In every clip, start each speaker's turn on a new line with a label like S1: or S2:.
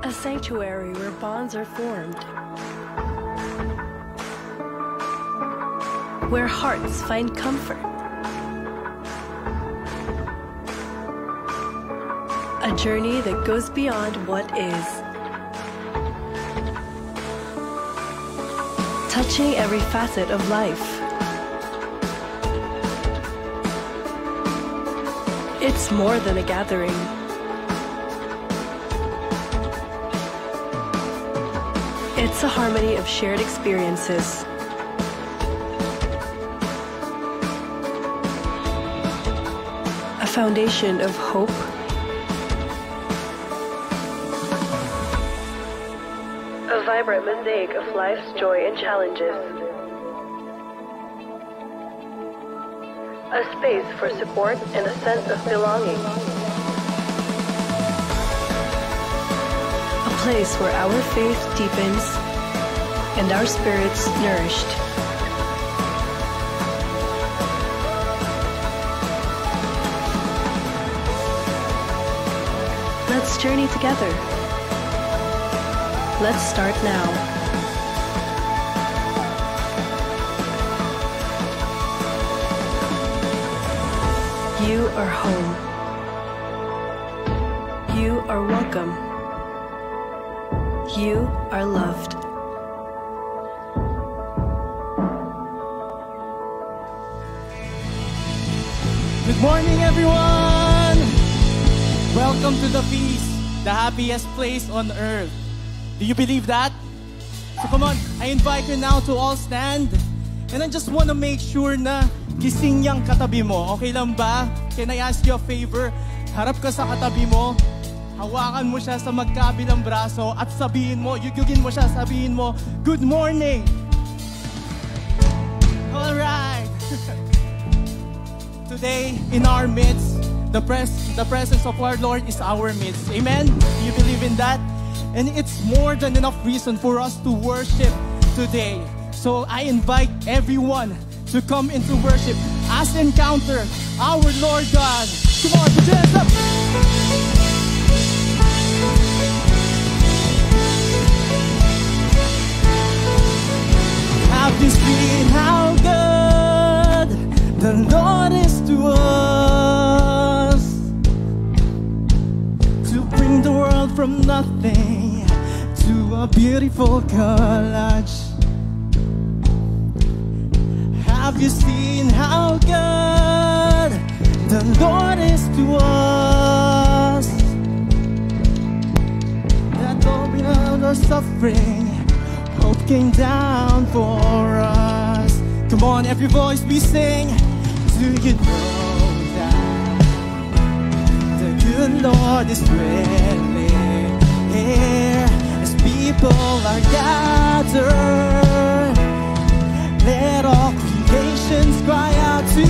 S1: A sanctuary where bonds are formed, where hearts find comfort. A journey that goes beyond what is, touching every facet of life. It's more than a gathering. It's a harmony of shared experiences. A foundation of hope, a vibrant mosaic of life's joy and challenges. A space for support and a sense of belonging. A place where our faith deepens and our spirits nourished. Let's journey together. Let's start now. You are home. You are welcome. You are loved.
S2: Good morning, everyone! Welcome to the feast, the happiest place on earth. Do you believe that? So come on, I invite you now to all stand. And I just want to make sure na gising yung katabi mo. Okay lang ba? Can I ask you a favor? Harap ka sa katabi mo, hawakan mo siya sa magkabilang braso at sabihin mo, yugugin mo siya, sabihin mo, good morning! Alright! Today, in our midst, the presence of our Lord is our midst. Amen? Do you believe in that? And it's more than enough reason for us to worship today. So I invite everyone to come into worship as encounter our Lord God. Come on, put your hands up! Have you seen how good the Lord is to us? To bring the world from nothing to a beautiful collage. Have you seen how good the Lord is to us? That all without our suffering, hope came down for us. Come on, every voice we sing. Do you know that the good Lord is really here as people are gathered? Let all creations cry out to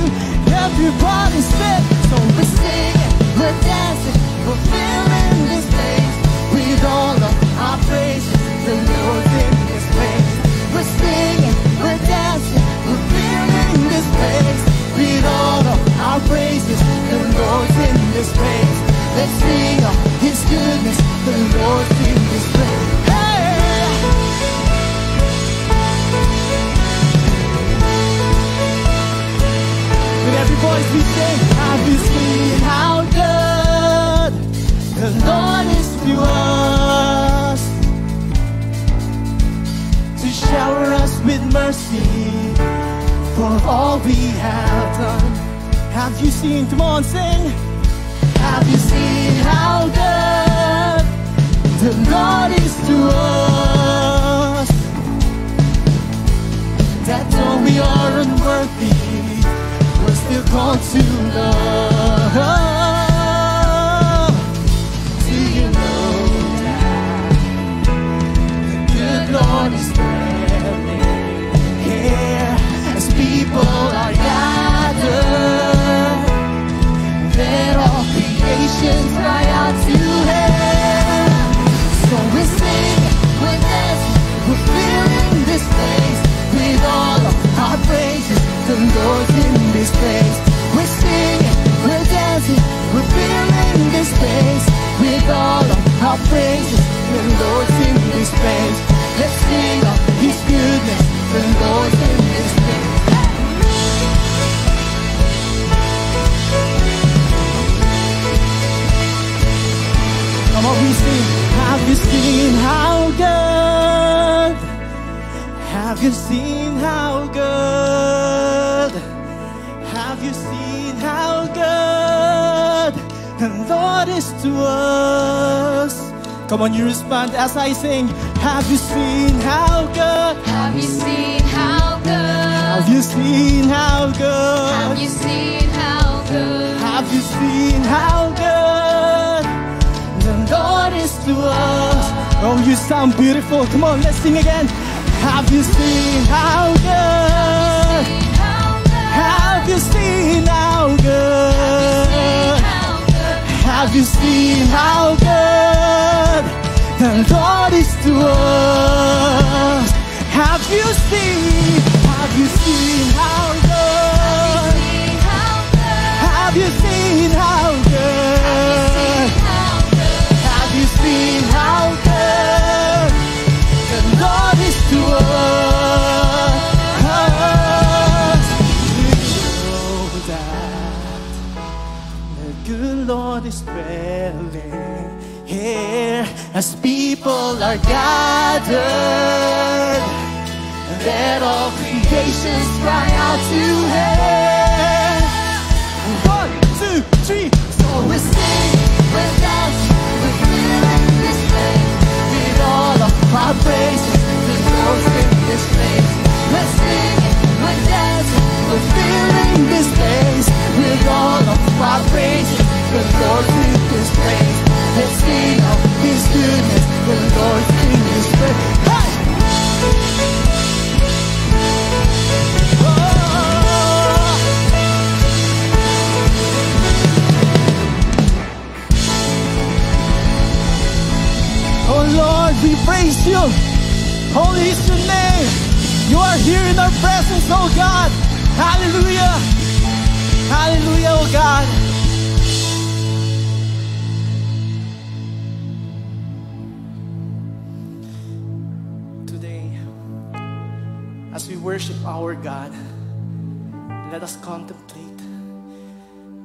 S2: everybody's fit. So we're singing, we're dancing, we're filling this place with all of our praises. The Lord's in this place. We're singing, we're dancing, we're filling this place with all of our praises. The Lord's in this place. Let's sing of His goodness. The Lord's in this place. Every voice we sing, have you seen how good the Lord is to us? To shower us with mercy for all we have done. Have you seen, come on sing. Have you seen how good the Lord is to us? That though we are unworthy, still called to love. Do you know that the good Lord is really here as people are gathered? Let all creation cry out to Him. So we're singing, we're dancing, we're filling this place with all of our praises. The Lord's in this place. We're singing, we're dancing, on, we sing. Have you seen how good? Have you seen how good? Have you seen how good the Lord is to us? Come on, you respond as I sing. Have you seen how good?
S3: Have you seen how good?
S2: Have you seen how good?
S3: Have you seen how good?
S2: Have you seen how good the Lord is to us? Oh, you sound beautiful. Come on, let's sing again. Have you seen how good? Have you seen how good? Have you seen how good the Lord is to us? Have you seen how good? Have you seen how good? Have you seen how good the Lord is to us? You know that the good Lord is dwelling here as people are gathered. Let all creations cry out to Him. 1, 2, 3. So we sing, we dance, we fill in this place with all of our praises. The Lord's in this place. Let's sing, we dance, we fill in this place with all of our praises. The Lord's in this place. Let's sing of His goodness. The Lord's in this place. Hey! Oh Lord, we praise you. Holy is your name. You are here in our presence, oh God. Hallelujah. Hallelujah, oh God. Today, as we worship our God, let us contemplate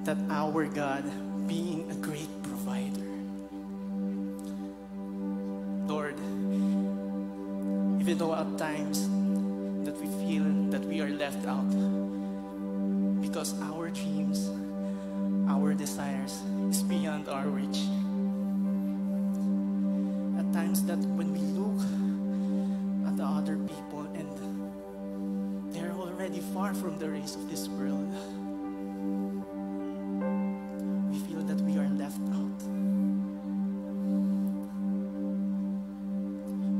S2: that our God being a great provider. Lord, even though at times that we feel that we are left out because our dreams, our desires is beyond our reach. At times that when we look at the other people and they're already far from the race of this world, we feel that we are left out.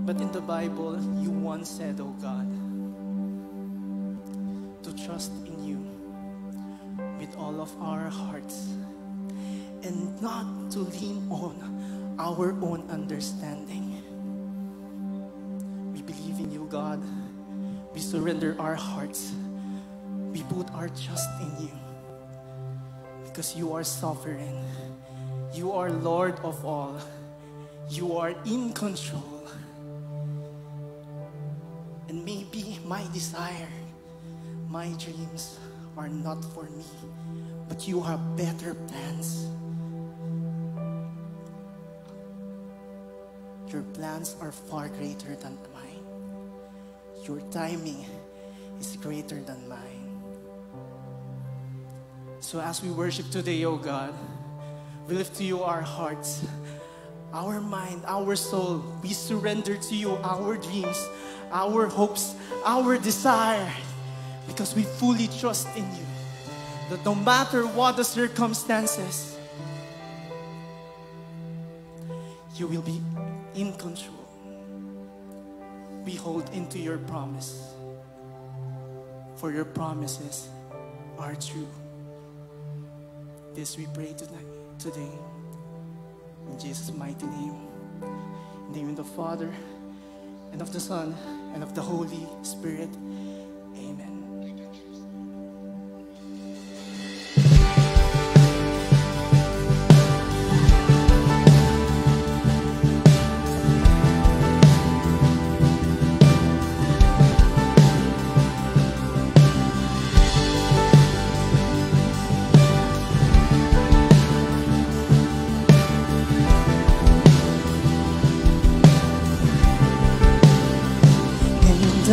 S2: But in the Bible, you once said, oh God, to trust in you with all of our hearts and not to lean on our own understanding. We believe in you, God. We surrender our hearts. We put our trust in you because you are sovereign. You are Lord of all. You are in control. And maybe my desire, my dreams are not for me, but you have better plans. Your plans are far greater than mine. Your timing is greater than mine. So as we worship today, oh God, we lift to you our hearts, our mind, our soul. We surrender to you our dreams, our hopes, our desire, because we fully trust in you, that no matter what the circumstances, you will be in control. We hold into your promise, for your promises are true. This we pray today, in Jesus' mighty name. In the name of the Father, and of the Son, and of the Holy Spirit. Amen.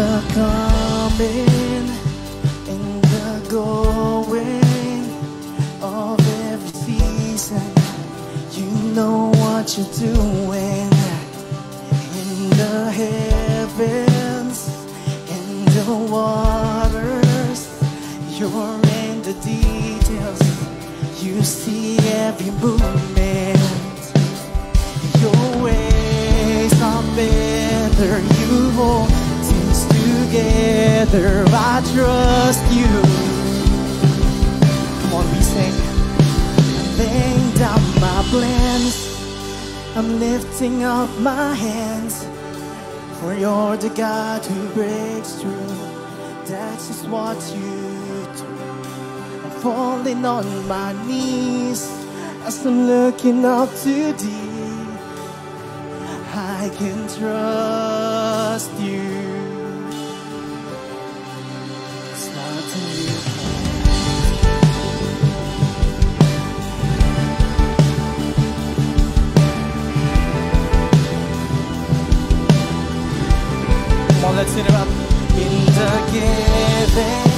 S2: the coming and the going of every season. You know what you're doing in the heavens, in the waters. You're in the details. You see every movement. Your ways are better. You hold things together. I trust you. Come on, we sing. I'm laying down my plans. I'm lifting up my hands. For you're the God who breaks through. That's just what you do. I'm falling on my knees as I'm looking up to thee. I can trust you. It's nothing you Come on, let's hit it up. In the giving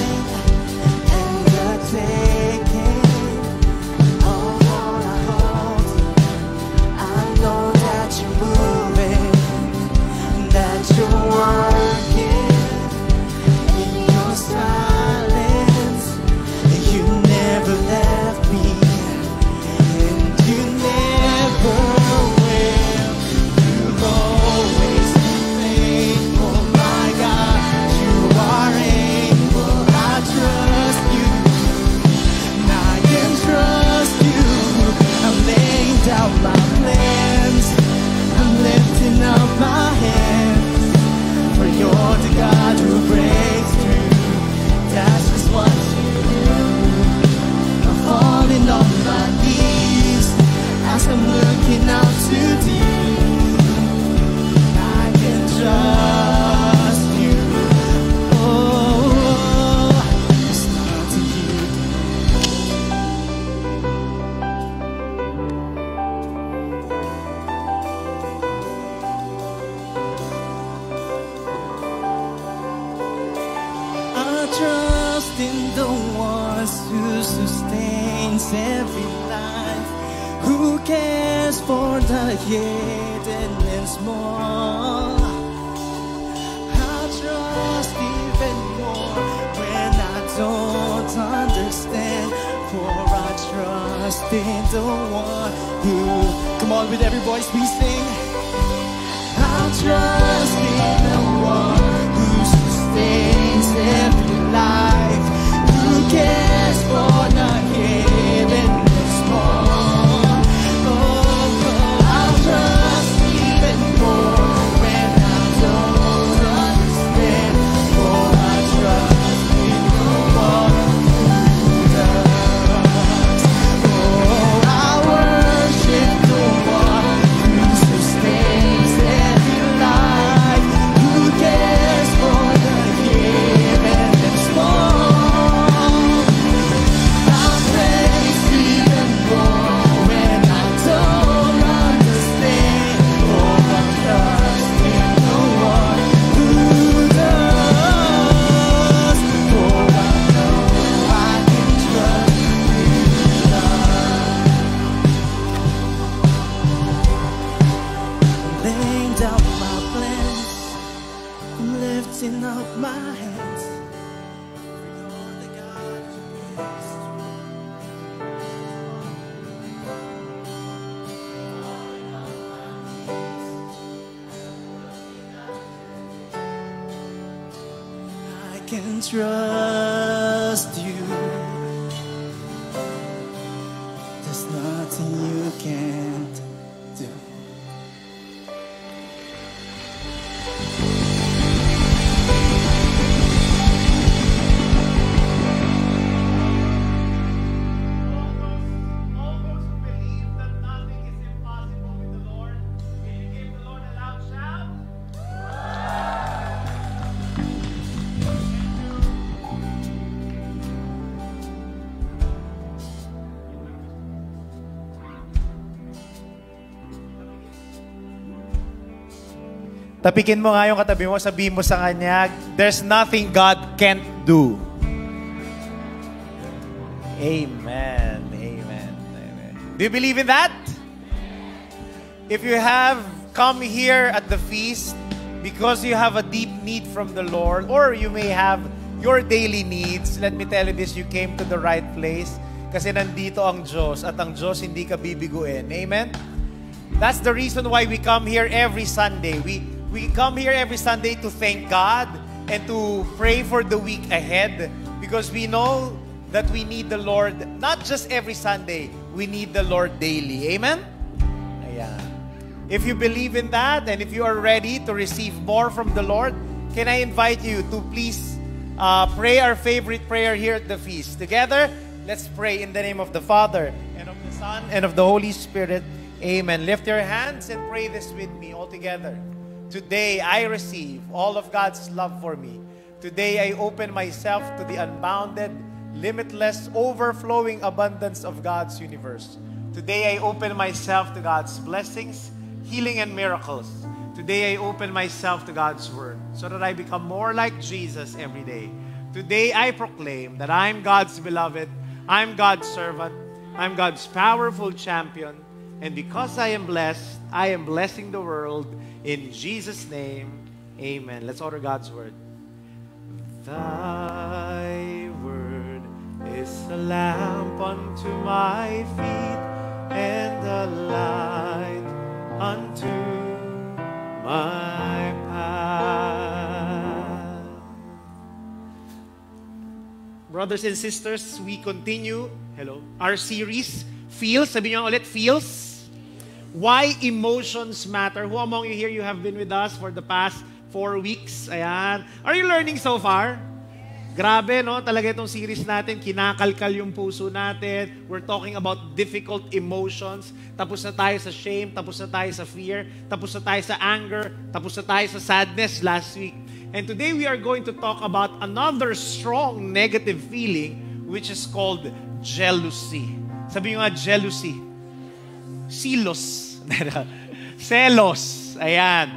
S2: and the taking of all I hold, I know that you're moving, that you're working in your silence. You never left me, and you never will. You've always been faithful, my God. You are able. I trust you. And I can trust you. I'm laying down my plans. I'm lifting up my hands. For you're the God who breaks through. That's just what you do. I'm falling on my knees as I'm looking out to thee. I can trust you. Oh, it's nothing you I trust in the ones who sustains every life, who cares for the hidden and small. I trust even more when I don't understand, for I trust in the one who, come on, with every voice we sing. I trust in the one who sustains every life, who cares for the hidden and small. Oh, I trust even more when I don't understand, for I trust in the one who does. Oh, I worship the one who sustains every life, who cares for the hidden and small. I praise even more when I don't understand, for I trust in the one who does. For I know I can trust you, love. I'm laying down my plans. I'm lifting up my hands. You're the God who breaks through. I can trust you. There's nothing you can't do.
S4: All those who believe that nothing is impossible with the Lord, can you give the Lord a loud shout?
S5: Tapikin mo nga yung katabi mo, sabihin mo sa kanya, there's nothing God can't do. Amen. Amen. Amen. Do you believe in that? If you have come here at the feast because you have a deep need from the Lord, or you may have your daily needs, let me tell you this, you came to the right place kasi nandito ang Diyos at ang Diyos hindi ka bibiguin. Amen? That's the reason why we come here every Sunday. We come here every Sunday to thank God and to pray for the week ahead because we know that we need the Lord not just every Sunday, we need the Lord daily. Amen? Ayan. If you believe in that and if you are ready to receive more from the Lord, can I invite you to please pray our favorite prayer here at the feast. Together, let's pray in the name of the Father and of the Son and of the Holy Spirit. Amen. Lift your hands and pray this with me all together. Today, I receive all of God's love for me. Today, I open myself to the unbounded, limitless, overflowing abundance of God's universe. Today, I open myself to God's blessings, healing, and miracles. Today, I open myself to God's Word so that I become more like Jesus every day. Today, I proclaim that I'm God's beloved, I'm God's servant, I'm God's powerful champion, and because I am blessing the world. In Jesus' name, amen. Let's order God's Word. Thy Word is a lamp unto my feet and a light unto my path. Brothers and sisters, we continue, our series, Feels. Sabi niyo ulit, Feels. Why emotions matter. Who among you here, you have been with us for the past 4 weeks? Ayan. Are you learning so far? Grabe, no? Talaga itong series natin, kinakalkal yung puso natin. We're talking about difficult emotions. Tapos na tayo sa shame, tapos na tayo sa fear, tapos na tayo sa anger, tapos na tayo sa sadness last week. And today we are going to talk about another strong negative feeling which is called jealousy. Sabi nyo nga, jealousy. Silos. Selos. Ayan.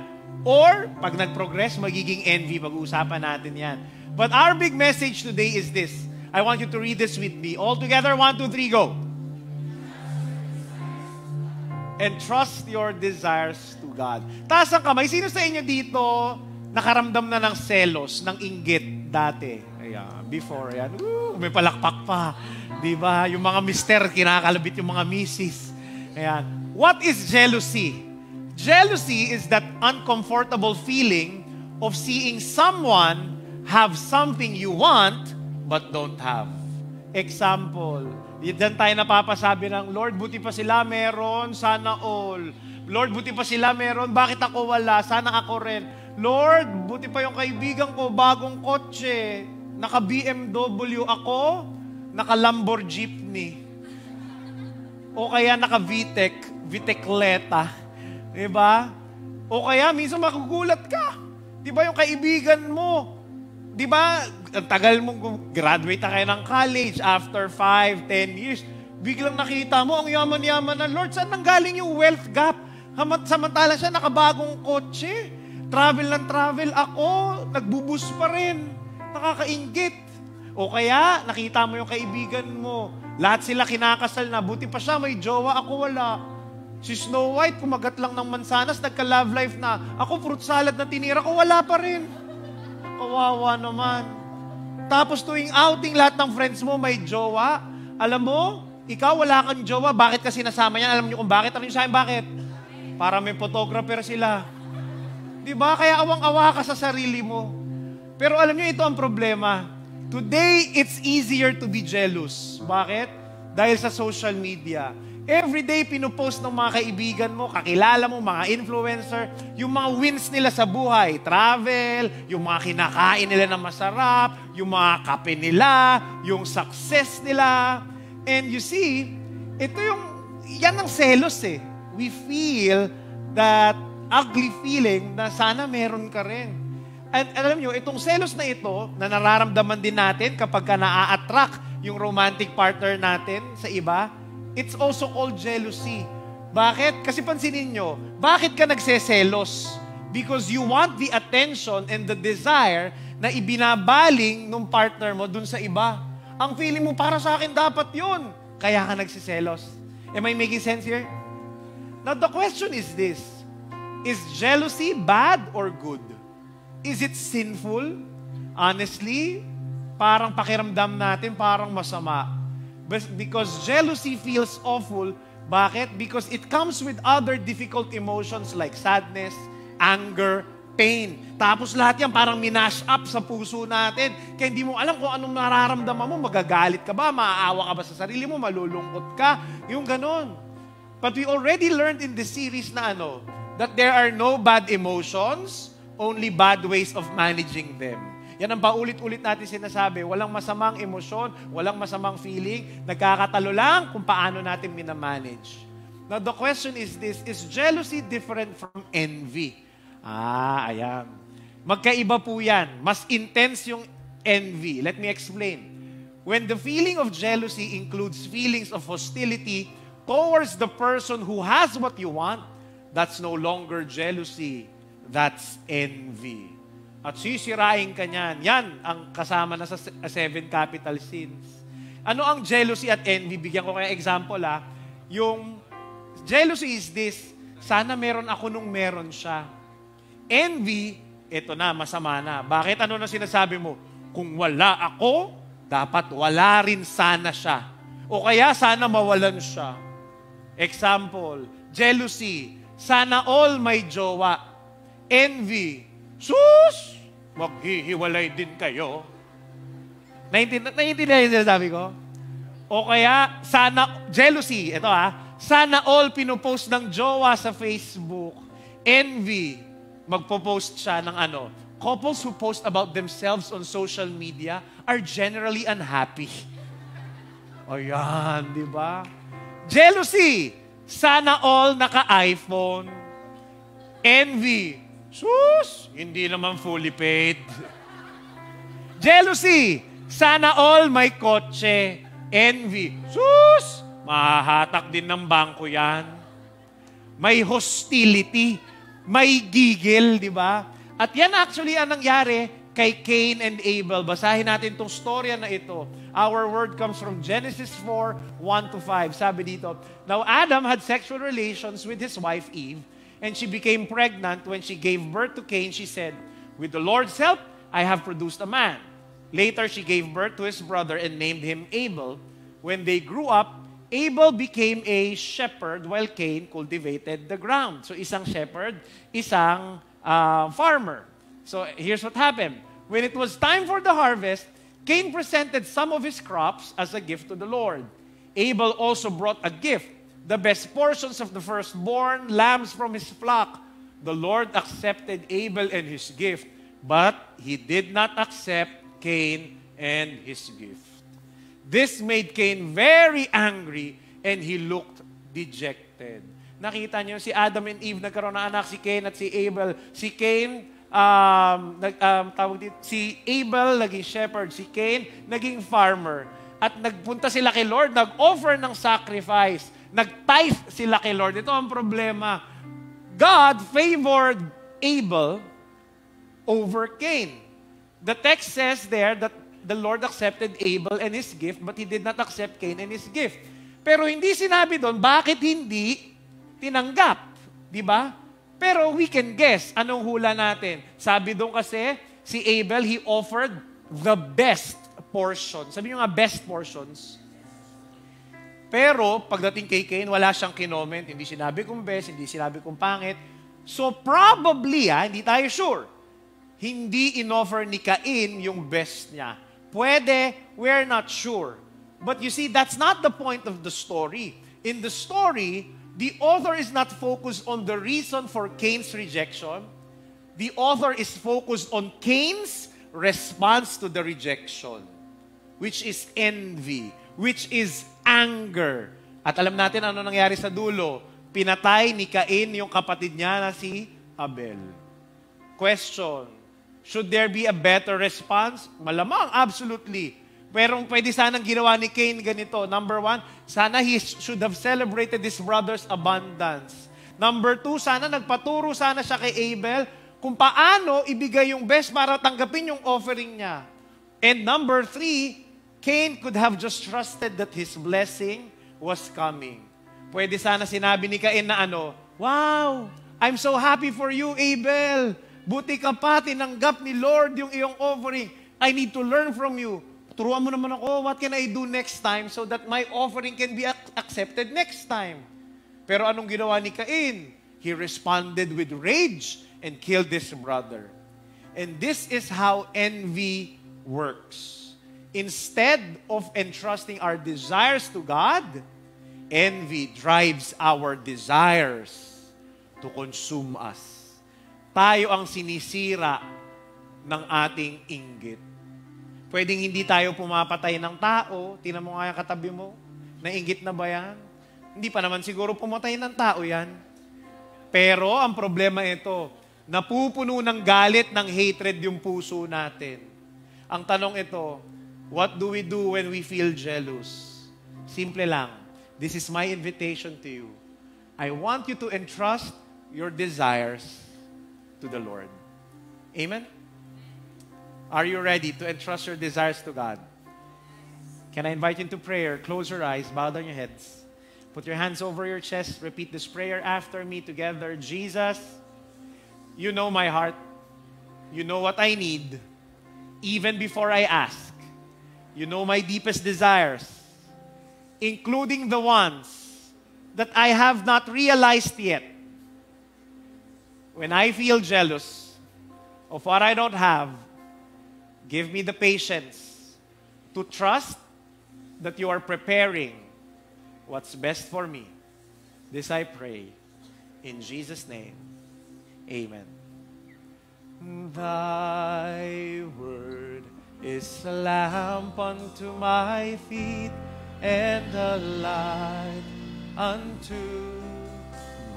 S5: Or, pag nag-progress, magiging envy. Pag-uusapan natin yan. But our big message today is this. I want you to read this with me. All together, 1, 2, 3, go. And trust your desires to God. Taas ang kamay. Sino sa inyo dito nakaramdam na ng selos, ng inggit dati? Ayan. Before, ayan. May palakpak pa. Diba? Yung mga mister, kinakalabit yung mga misis. Ayan. What is jealousy? Jealousy is that uncomfortable feeling of seeing someone have something you want but don't have. Example, diyan tayo napapasabi ng, Lord, buti pa sila meron, sana all. Lord, buti pa sila meron, bakit ako wala? Sana ako rin. Lord, buti pa yung kaibigan ko, bagong kotse, naka BMW ako, naka Lamborghini jeepney. O kaya naka-Vitecleta. Diba? O kaya, minsan makugulat ka. Diba yung kaibigan mo? Diba, ang tagal mong graduate na kayo ng college after 5, 10 years. Biglang nakita mo, ang yaman-yaman na, Lord, saan nanggaling yung wealth gap? Samantala siya, nakabagong kotse. Travel ng travel. Ako, nagbubus pa rin. Nakakainggit. O kaya, nakita mo yung kaibigan mo. Lahat sila kinakasal na. Buti pa siya, may jowa, ako wala. Si Snow White, kumagat lang ng mansanas, nagka-love life na. Ako, fruit salad na tinira ko, wala pa rin. Kawawa naman. Tapos tuwing outing, lahat ng friends mo may jowa. Alam mo, ikaw wala kang jowa. Bakit kasi nasama yan? Alam niyo kung bakit? Ano yung sa akin, bakit? Para may photographer sila. Diba? Kaya awang-awa ka sa sarili mo. Pero alam niyo, ito ang problema. Today, it's easier to be jealous. Bakit? Dahil sa social media. Everyday, pinupost ng mga kaibigan mo, kakilala mo, mga influencer, yung mga wins nila sa buhay. Travel, yung mga kinakain nila na masarap, yung mga kape nila, yung success nila. And you see, yan ang selos eh. We feel that ugly feeling na sana meron ka rin. At alam nyo, itong selos na ito, na nararamdaman din natin kapag ka na-attract yung romantic partner natin sa iba, it's also called jealousy. Bakit? Kasi pansinin nyo, bakit ka nagseselos? Because you want the attention and the desire na ibinabaling ng partner mo dun sa iba. Ang feeling mo, para sa akin dapat yun. Kaya ka nagsiselos. Am I making sense here? Now, the question is this. Is jealousy bad or good? Is it sinful? Honestly, parang pakiramdam natin, parang masama. Because jealousy feels awful. Bakit? Because it comes with other difficult emotions like sadness, anger, pain. Tapos lahat yan parang minash up sa puso natin. Kaya hindi mo alam kung anong nararamdaman mo. Magagalit ka ba? Maaawa ka ba sa sarili mo? Malulungkot ka? Yung ganon. But we already learned in this series na that there are no bad emotions, only bad ways of managing them. Yan ang paulit-ulit natin sinasabi. Walang masamang emosyon, walang masamang feeling. Nagkakatalo lang kung paano natin minamanage. Now, the question is this, is jealousy different from envy? Ayan. Magkaiba po yan. Mas intense yung envy. Let me explain. When the feeling of jealousy includes feelings of hostility towards the person who has what you want, that's no longer jealousy. That's envy. At sisirain ka niyan. Yan ang kasama na sa 7 capital sins. Ano ang jealousy at envy? Bigyan ko kayo example Yung jealousy is this, sana meron ako nung meron siya. Envy, ito na, masama na. Bakit? Ano na sinasabi mo? Kung wala ako, dapat wala rin sana siya. O kaya sana mawalan siya. Example, jealousy, sana all may jowa. Envy, sus! Maghihiwalay din kayo. Naiintindihan yung sinasabi ko? O kaya, sana, jealousy, ito sana all pinupost ng jowa sa Facebook. Envy, magpo-post siya ng couples who post about themselves on social media are generally unhappy. Ayan, di ba? Jealousy, sana all naka-iPhone. Envy, sus, hindi naman fully paid. Jealousy, sana all may kotse. Envy, sus, mahahatak din ng bangko yan. May hostility, may gigil, di ba? At yan actually ang nangyari kay Cain and Abel. Basahin natin itong storya na ito. Our word comes from Genesis 4, 1-5. Sabi dito, now Adam had sexual relations with his wife Eve, and she became pregnant. When she gave birth to Cain, she said, with the Lord's help, I have produced a man. Later, she gave birth to his brother and named him Abel. When they grew up, Abel became a shepherd while Cain cultivated the ground. So, isang shepherd, isang farmer. So, here's what happened. When it was time for the harvest, Cain presented some of his crops as a gift to the Lord. Abel also brought a gift, the best portions of the firstborn lambs from his flock. The Lord accepted Abel and his gift, but he did not accept Cain and his gift. This made Cain very angry and he looked dejected. Nakita niyo, si Adam and Eve nagkaroon ng anak, si Cain at si Abel. Si Cain, si Abel naging shepherd, si Cain naging farmer. At nagpunta sila kay Lord, nag-offer ng sacrifice. Nag-tithe sila kay Lord. Ito ang problema. God favored Abel over Cain. The text says there that the Lord accepted Abel and his gift, but He did not accept Cain and his gift. Pero hindi sinabi doon, bakit hindi tinanggap? Di ba? Pero we can guess. Anong hula natin? Sabi doon kasi, si Abel, he offered the best portion. Sabi nyo nga, best portions. Pero, pagdating kay Cain, wala siyang kinoment. Hindi sinabi kong best, hindi sinabi kong pangit. So, probably, hindi tayo sure. Hindi inoffer ni Cain yung best niya. Pwede, we're not sure. But you see, that's not the point of the story. In the story, the author is not focused on the reason for Cain's rejection. The author is focused on Cain's response to the rejection, which is envy, which is anger. At alam natin ano nangyari sa dulo. Pinatay ni Cain yung kapatid niya na si Abel. Question, should there be a better response? Malamang, absolutely. Pero pwede sanang ginawa ni Cain ganito. Number 1, sana he should have celebrated his brother's abundance. Number 2, sana nagpaturo sana siya kay Abel, kung paano ibigay yung best para tanggapin yung offering niya. And number 3, Cain could have just trusted that his blessing was coming. Pwede sana sinabi ni Cain na wow, I'm so happy for you, Abel. Buti ka pa, tinanggap ni Lord yung iyong offering. I need to learn from you. Turuan mo naman ako, what can I do next time so that my offering can be accepted next time? Pero anong ginawa ni Cain? He responded with rage and killed his brother. And this is how envy works. Instead of entrusting our desires to God, envy drives our desires to consume us. Tayo ang sinisira ng ating inggit. Pwedeng hindi tayo pumapatay ng tao. Tingnan mo nga yung katabi mo. Nainggit na ba yan? Hindi pa naman siguro pumatay ng tao yan. Pero ang problema ito, napupuno ng galit, ng hatred yung puso natin. Ang tanong ito, what do we do when we feel jealous? Simple lang. This is my invitation to you. I want you to entrust your desires to the Lord. Amen? Are you ready to entrust your desires to God? Can I invite you into prayer? Close your eyes, bow down your heads. Put your hands over your chest. Repeat this prayer after me together. Jesus, you know my heart. You know what I need. Even before I ask. You know my deepest desires, including the ones that I have not realized yet. When I feel jealous of what I don't have, give me the patience to trust that you are preparing what's best for me. This I pray. In Jesus' name, amen. Thy word is a lamp unto my feet and a light unto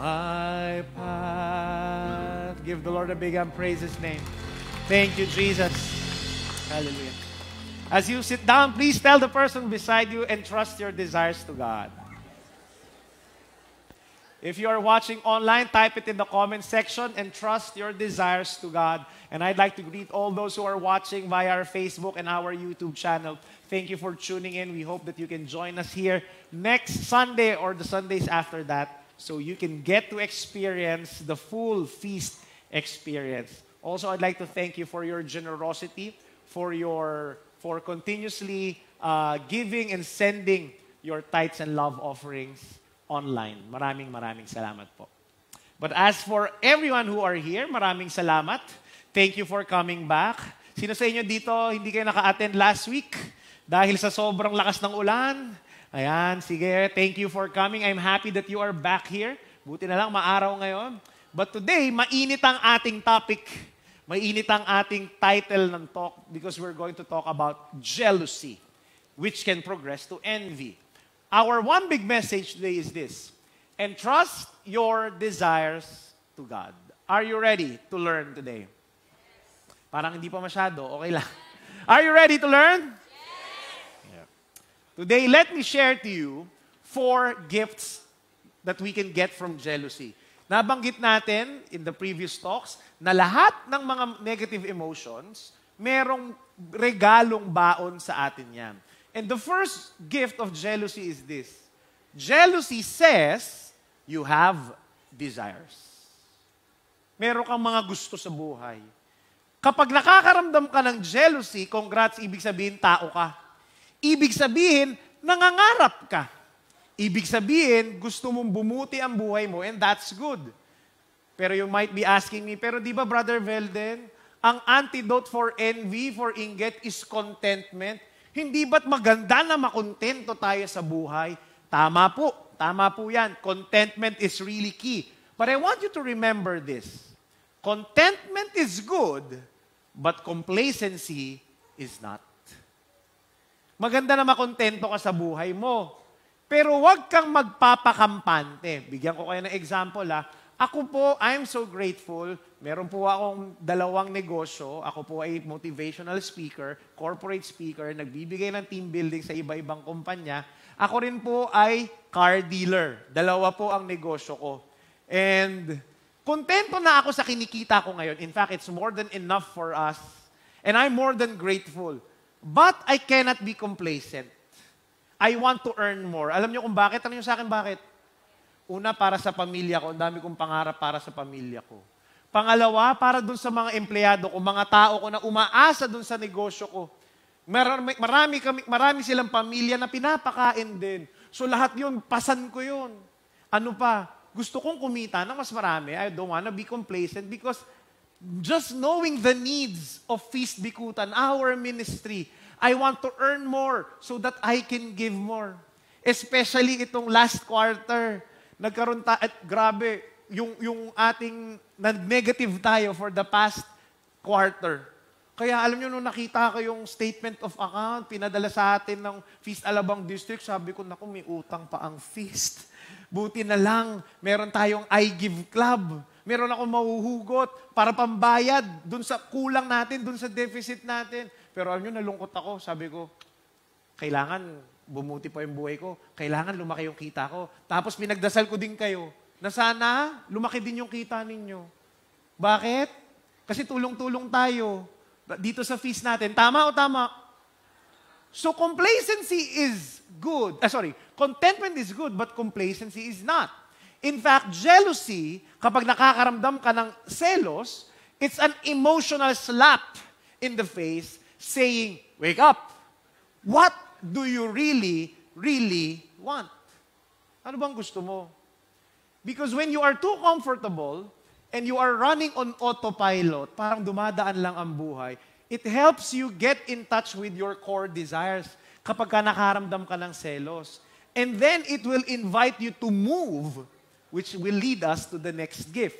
S5: my path. Give the Lord a big hand. Praise His name. Thank you, Jesus. Hallelujah. As you sit down, please tell the person beside you and trust your desires to God. If you are watching online, type it in the comment section and trust your desires to God. And I'd like to greet all those who are watching via our Facebook and our YouTube channel. Thank you for tuning in. We hope that you can join us here next Sunday or the Sundays after that so you can get to experience the full feast experience. Also, I'd like to thank you for your generosity, for continuously giving and sending your tithes and love offerings online. Maraming salamat po. But as for everyone who are here, maraming salamat. Thank you for coming back. Sino sa inyo dito hindi kayo naka-attend last week dahil sa sobrang lakas ng ulan? Ayan, sige. Thank you for coming. I'm happy that you are back here. Buti na lang, maaraw ngayon. But today, mainit ang ating topic. Mainit ang ating title ng talk because we're going to talk about jealousy, which can progress to envy. Our one big message today is this: entrust your desires to God. Are you ready to learn today? Parang hindi pa masyado, okay lang. Are you ready to learn? Yes! Yeah. Today, let me share to you 4 gifts that we can get from jealousy. Nabanggit natin in the previous talks na lahat ng mga negative emotions, merong regalong baon sa atin yan. And the first gift of jealousy is this. Jealousy says you have desires. Meron kang mga gusto sa buhay. Kapag nakakaramdam ka ng jealousy, congrats, ibig sabihin tao ka. Ibig sabihin, nangangarap ka. Ibig sabihin, gusto mong bumuti ang buhay mo, and that's good. Pero you might be asking me, pero di ba, Brother Velden, ang antidote for envy, for inggit, is contentment. Hindi ba't maganda na makontento tayo sa buhay? Tama po yan. Contentment is really key. But I want you to remember this. Contentment is good, but complacency is not. Maganda na makontento ka sa buhay mo. Pero huwag kang magpapakampante. Bigyan ko kayo ng example. Ako po, I'm so grateful. Meron po akong 2 negosyo. Ako po ay motivational speaker, corporate speaker, nagbibigay ng team building sa iba-ibang kumpanya. Ako rin po ay car dealer. 2 po ang negosyo ko. And Kontento na ako sa kinikita ko ngayon. In fact, it's more than enough for us. And I'm more than grateful. But I cannot be complacent. I want to earn more. Alam niyo kung bakit? Ano niyo sa akin bakit? Una, para sa pamilya ko. Ang dami kong pangarap para sa pamilya ko. Pangalawa, para dun sa mga empleyado ko, mga tao ko na umaasa dun sa negosyo ko. Marami silang pamilya na pinapakain din. So lahat yun, pasan ko yun. Ano pa? Gusto kong kumita ng mas marami. I don't wanna be complacent because just knowing the needs of Feast Bikutan, our ministry, I want to earn more so that I can give more. Especially itong last quarter. Nagkaroon grabe, yung ating nag-negative tayo for the past quarter. Kaya alam nyo, nung nakita ko yung statement of account, pinadala sa atin ng Feast Alabang District, sabi ko, naku, may utang pa ang Feast. Buti na lang, meron tayong I Give Club. Meron akong mahuhugot para pambayad dun sa kulang natin, dun sa deficit natin. Pero alam nyo, nalungkot ako. Sabi ko, kailangan bumuti pa yung buhay ko. Kailangan lumaki yung kita ko. Tapos pinagdasal ko din kayo na sana lumaki din yung kita ninyo. Bakit? Kasi tulong-tulong tayo dito sa feast natin. Tama o tama? So complacency is good. Contentment is good, but complacency is not. In fact, jealousy, kapag nakakaramdam ka ng selos, it's an emotional slap in the face saying, wake up. What do you really, really want? Ano bang gusto mo? Because when you are too comfortable and you are running on autopilot, parang dumadaan lang ang buhay, it helps you get in touch with your core desires kapag ka nakaramdam ka ng selos. And then it will invite you to move, which will lead us to the next gift.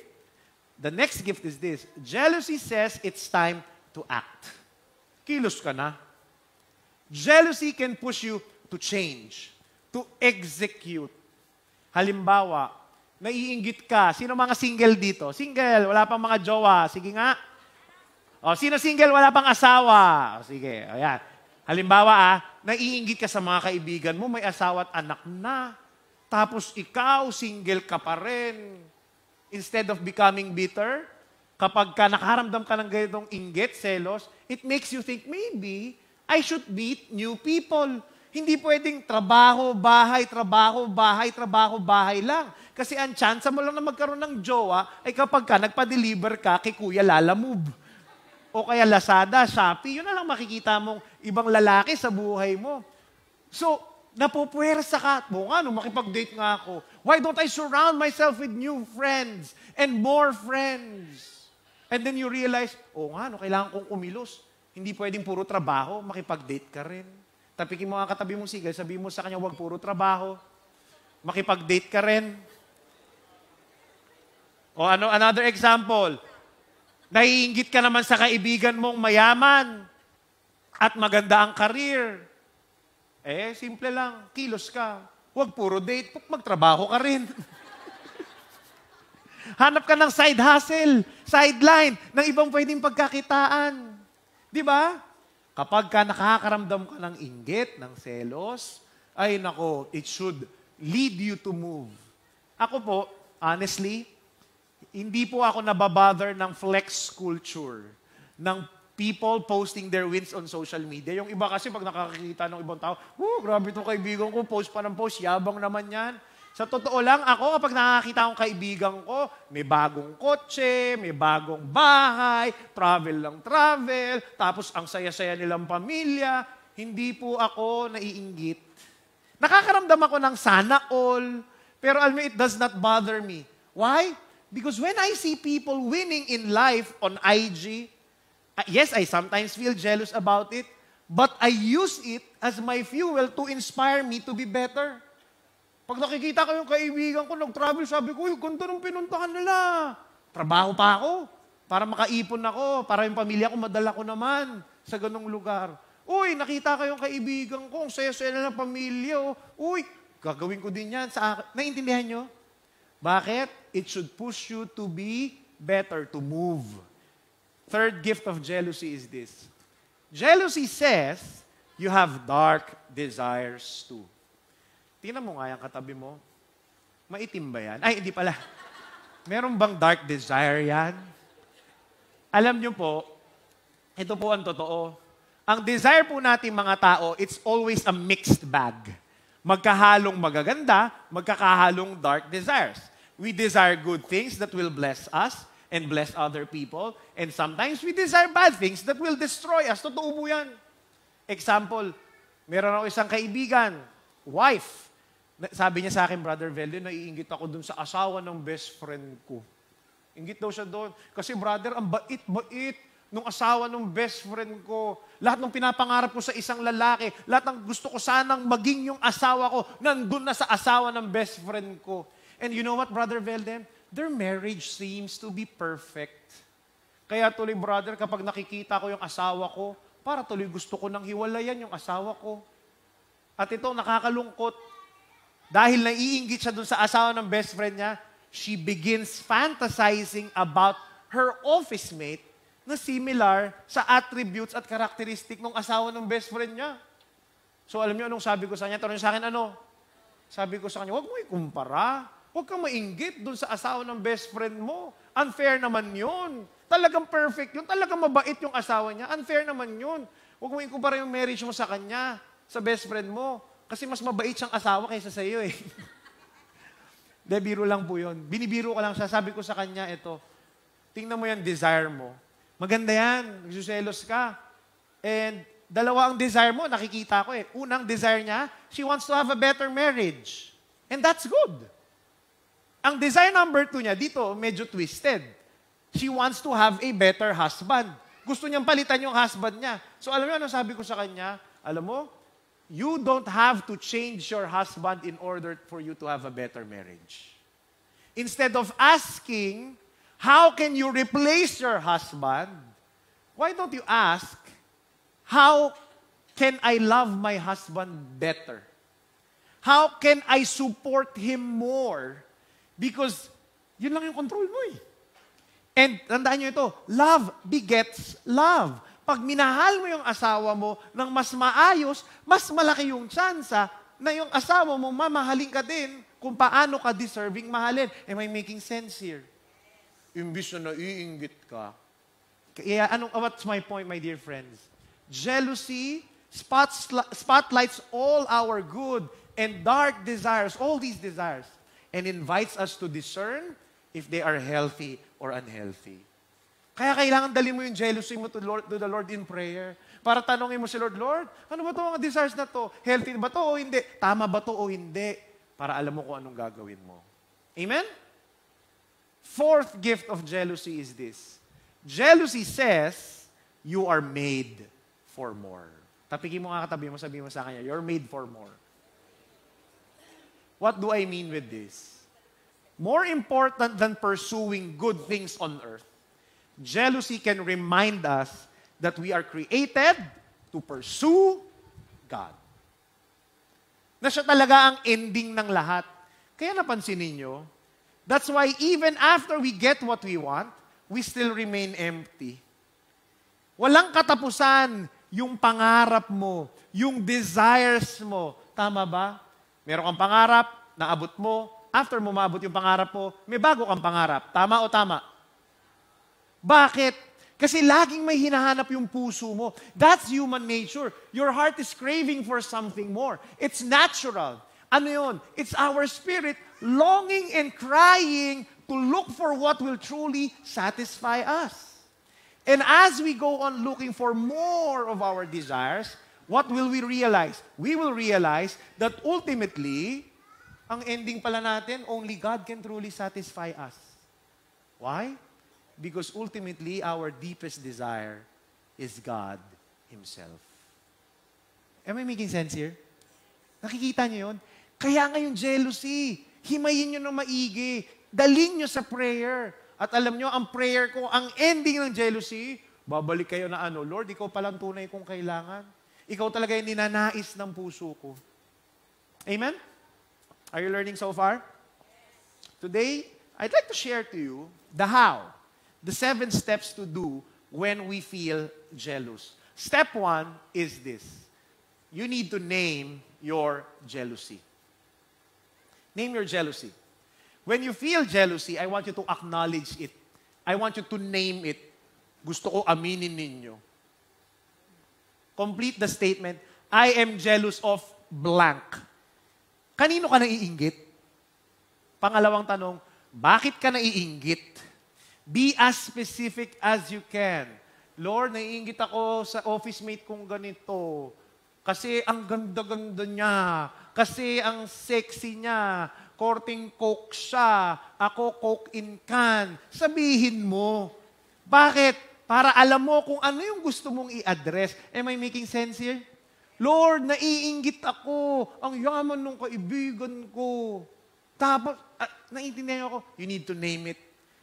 S5: The next gift is this. Jealousy says it's time to act. Kilos ka na. Jealousy can push you to change, to execute. Halimbawa, naiinggit ka. Sino mga single dito? Single, wala pang mga jowa. Sige nga. O, sino single, wala pang asawa? O, sige, ayan. Halimbawa, naiinggit ka sa mga kaibigan mo, may asawa at anak na. Tapos ikaw, single ka pa rin. Instead of becoming bitter, kapag ka nakaramdam ka ng ganitong inggit, selos, it makes you think, maybe, I should meet new people. Hindi pwedeng trabaho, bahay, trabaho, bahay, trabaho, bahay lang. Kasi ang chance mo lang na magkaroon ng jowa ay kapag ka nagpa-deliver ka kay Kuya Lala Move. O kaya Lazada, Shopee, yun na lang makikita mong ibang lalaki sa buhay mo. So, napupuwersa ka. O nga, makipag-date nga ako. Why don't I surround myself with new friends and more friends? And then you realize, kailangan kong kumilos. Hindi pwedeng puro trabaho, makipag-date ka rin. Tapikin mo ang katabi mong sigay, sabihin mo sa kanya, huwag puro trabaho. Makipag-date ka rin. O another example, naiinggit ka naman sa kaibigan mong mayaman at maganda ang career. Simple lang, kilos ka. Huwag puro date, magtrabaho ka rin. Hanap ka ng side hustle, sideline, ng ibang pwedeng pagkakitaan. Di ba? Kapag ka nakakaramdam ka ng inggit, ng selos, ay nako, it should lead you to move. Ako po, honestly, hindi po ako nababother ng flex culture, ng people posting their wins on social media. Yung iba kasi pag nakakita ng ibang tao, grabe itong kaibigan ko, post pa ng post, yabang naman yan. Sa totoo lang, ako kapag nakakita akong kaibigan ko, may bagong kotse, may bagong bahay, travel lang travel, tapos ang saya-saya nilang pamilya, hindi po ako naiinggit. Nakakaramdam ako ng sana all, pero alam mo, it does not bother me. Why? Because when I see people winning in life on IG, yes, I sometimes feel jealous about it, but I use it as my fuel to inspire me to be better. Pag nakikita ko yung kaibigan ko, nag-travel, sabi ko, ganda ng pinuntahan nila. Trabaho pa ako para makaipon ako, para yung pamilya ko madala ko naman sa ganong lugar. Nakita ko yung kaibigan ko, ang saya-saya na ng pamilya. Gagawin ko din yan sa akin. Naiintindihan nyo? Bakit? It should push you to be better, to move. Third gift of jealousy is this. Jealousy says, you have dark desires too. Tingnan mo nga yung katabi mo. Maitim ba yan? Ay, hindi pala. Meron bang dark desire yan? Alam niyo po, ito po ang totoo. Ang desire po natin mga tao, it's always a mixed bag. Magkahalong magaganda, magkakahalong dark desires. We desire good things that will bless us and bless other people. And sometimes we desire bad things that will destroy us. Totoo po yan. Example, meron ako isang kaibigan, wife. Sabi niya sa akin, Brother Velio, naiingit ako dun sa asawa ng best friend ko. Ingit daw siya doon. Kasi brother, ang bait-bait nung asawa ng best friend ko. Lahat ng pinapangarap ko sa isang lalaki, lahat ng gusto ko sanang maging yung asawa ko, nandun na sa asawa ng best friend ko. And you know what, Brother Velden? Their marriage seems to be perfect. Kaya tuloy, brother, kapag nakikita ko yung asawa ko, para tuloy gusto ko nang hiwalayan yung asawa ko. At ito, nakakalungkot. Dahil naiinggit siya dun sa asawa ng best friend niya, she begins fantasizing about her office mate na similar sa attributes at characteristic ng asawa ng best friend niya. So alam niyo anong sabi ko sa kanya? Tanong niya sa akin, ano? Sabi ko sa kanya, huwag mo ikumpara. Huwag kang mainggit dun sa asawa ng best friend mo. Unfair naman yun. Talagang perfect yun. Talagang mabait yung asawa niya. Unfair naman yun. Huwag mo ikumpara yung marriage mo sa kanya, sa best friend mo. Kasi mas mabait siyang asawa kaysa sa iyo eh. De, biro lang po yun. Binibiro ko lang siya. Sabi ko sa kanya, ito, tingnan mo yan, desire mo. Maganda yan. Nagsuselos ka. And dalawa ang desire mo, nakikita ko eh. Unang desire niya, she wants to have a better marriage. And that's good. Ang desire number 2 niya, dito, medyo twisted. She wants to have a better husband. Gusto niyang palitan yung husband niya. So alam mo ano sabi ko sa kanya? Alam mo, you don't have to change your husband in order for you to have a better marriage. Instead of asking, how can you replace your husband? Why don't you ask, how can I love my husband better? How can I support him more? Because yun lang yung control mo eh. And tandaan nyo ito, love begets love. Pag minahal mo yung asawa mo ng mas maayos, mas malaki yung tsansa na yung asawa mo mamahalin ka din kung paano ka deserving mahalin. Am I making sense here? Imbis na naiinggit ka. Kaya what's my point, my dear friends? Jealousy spotlights all our good and dark desires, all these desires, and invites us to discern if they are healthy or unhealthy. Kaya kailangan dalhin mo yung jealousy mo to the Lord in prayer. Para tanongin mo si Lord, Lord, ano ba ito mga desires na to? Healthy ba to o hindi? Tama ba to o hindi? Para alam mo kung anong gagawin mo. Amen? Fourth gift of jealousy is this. Jealousy says, you are made for more. Tapikin mo nga katabi mo, sabihin mo sa kanya, you're made for more. What do I mean with this? More important than pursuing good things on earth, jealousy can remind us that we are created to pursue God. Na siya talaga ang ending ng lahat. Kaya napansin ninyo, that's why even after we get what we want, we still remain empty. Walang katapusan yung pangarap mo, yung desires mo. Tama ba? Meron kang pangarap, naabot mo, after mo maabot yung pangarap mo, may bago kang pangarap. Tama o tama? Bakit? Kasi laging may hinahanap yung puso mo. That's human nature. Your heart is craving for something more. It's natural. Ano yun? It's our spirit longing and crying to look for what will truly satisfy us. And as we go on looking for more of our desires, what will we realize? We will realize that ultimately, ang ending pala natin, only God can truly satisfy us. Why? Because ultimately, our deepest desire is God Himself. Am I making sense here? Nakikita niyo yun? Kaya ngayon, jealousy. Himayin niyo ng maigi. Dalhin niyo sa prayer. At alam niyo, ang prayer ko, ang ending ng jealousy, babalik kayo na ano, Lord, ikaw palang tunay kong kailangan. Ikaw talaga yung ninanais ng puso ko. Amen? Are you learning so far? Today, I'd like to share to you the how. The 7 steps to do when we feel jealous. Step 1 is this. You need to name your jealousy. Name your jealousy. When you feel jealousy, I want you to acknowledge it. I want you to name it. Gusto ko aminin ninyo. Complete the statement, I am jealous of blank. Kanino ka naiinggit? Pangalawang tanong, bakit ka naiinggit? Be as specific as you can. Lord, naiinggit ako sa office mate kong ganito. Kasi ang ganda-ganda niya. Kasi ang sexy niya. Korting coke siya. Ako coke in can. Sabihin mo. Bakit? Para alam mo kung ano yung gusto mong i-address. Am I making sense here? Lord, naiinggit ako. Ang yaman ng kaibigan ko. Tapos, naiintindihan ako, you need to name it.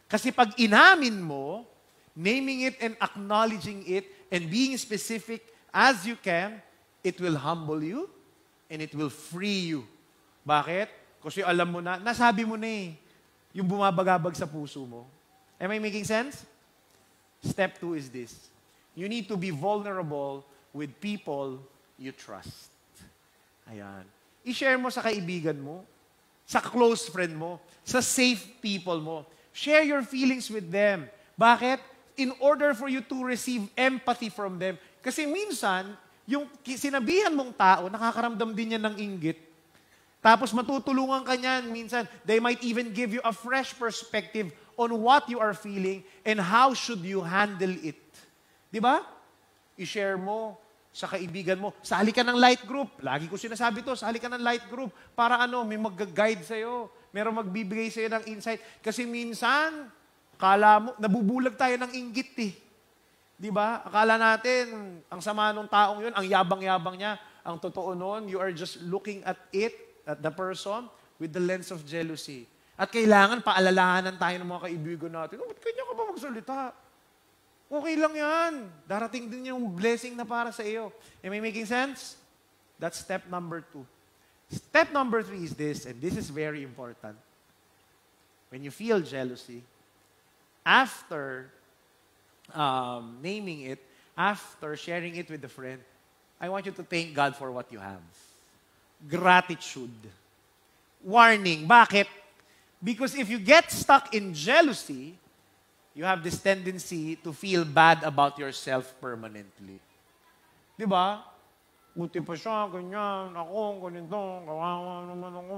S5: Kasi pag inamin mo, naming it and acknowledging it and being specific as you can, it will humble you and it will free you. Bakit? Kasi alam mo na, nasabi mo na eh, yung bumabagabag sa puso mo. Am I making sense? Step 2 is this. You need to be vulnerable with people you trust. Ayan. I-share mo sa kaibigan mo, sa close friend mo, sa safe people mo. Share your feelings with them. Bakit? In order for you to receive empathy from them. Kasi minsan, yung sinabihan mong tao, nakakaramdam din niya ng inggit. Tapos matutulungan ka niyan. Minsan, they might even give you a fresh perspective on what you are feeling and how should you handle it. Di ba? I-share mo sa kaibigan mo. Sali ka ng light group. Lagi ko sinasabi to, sali ka ng light group para may mag-guide sa'yo. Merong magbibigay sa'yo ng insight. Kasi minsan, akala mo, nabubulag tayo ng inggit eh. Di ba? Akala natin, ang sama ng taong yun, ang yabang-yabang niya. Ang totoo nun, you are just looking at it, at the person, with the lens of jealousy. At kailangan paalalahanan tayo ng mga kaibigan natin, ba't kanya ka ba magsalita? Okay lang yan. Darating din yung blessing na para sa iyo. Am I making sense? That's step number 2. Step number 3 is this, and this is very important. When you feel jealousy, after naming it, after sharing it with a friend, I want you to thank God for what you have. Gratitude. Warning. Bakit? Because if you get stuck in jealousy, you have this tendency to feel bad about yourself permanently. Di ba? Buti pa siya, ganyan, ako, ganito, kawawa naman ako.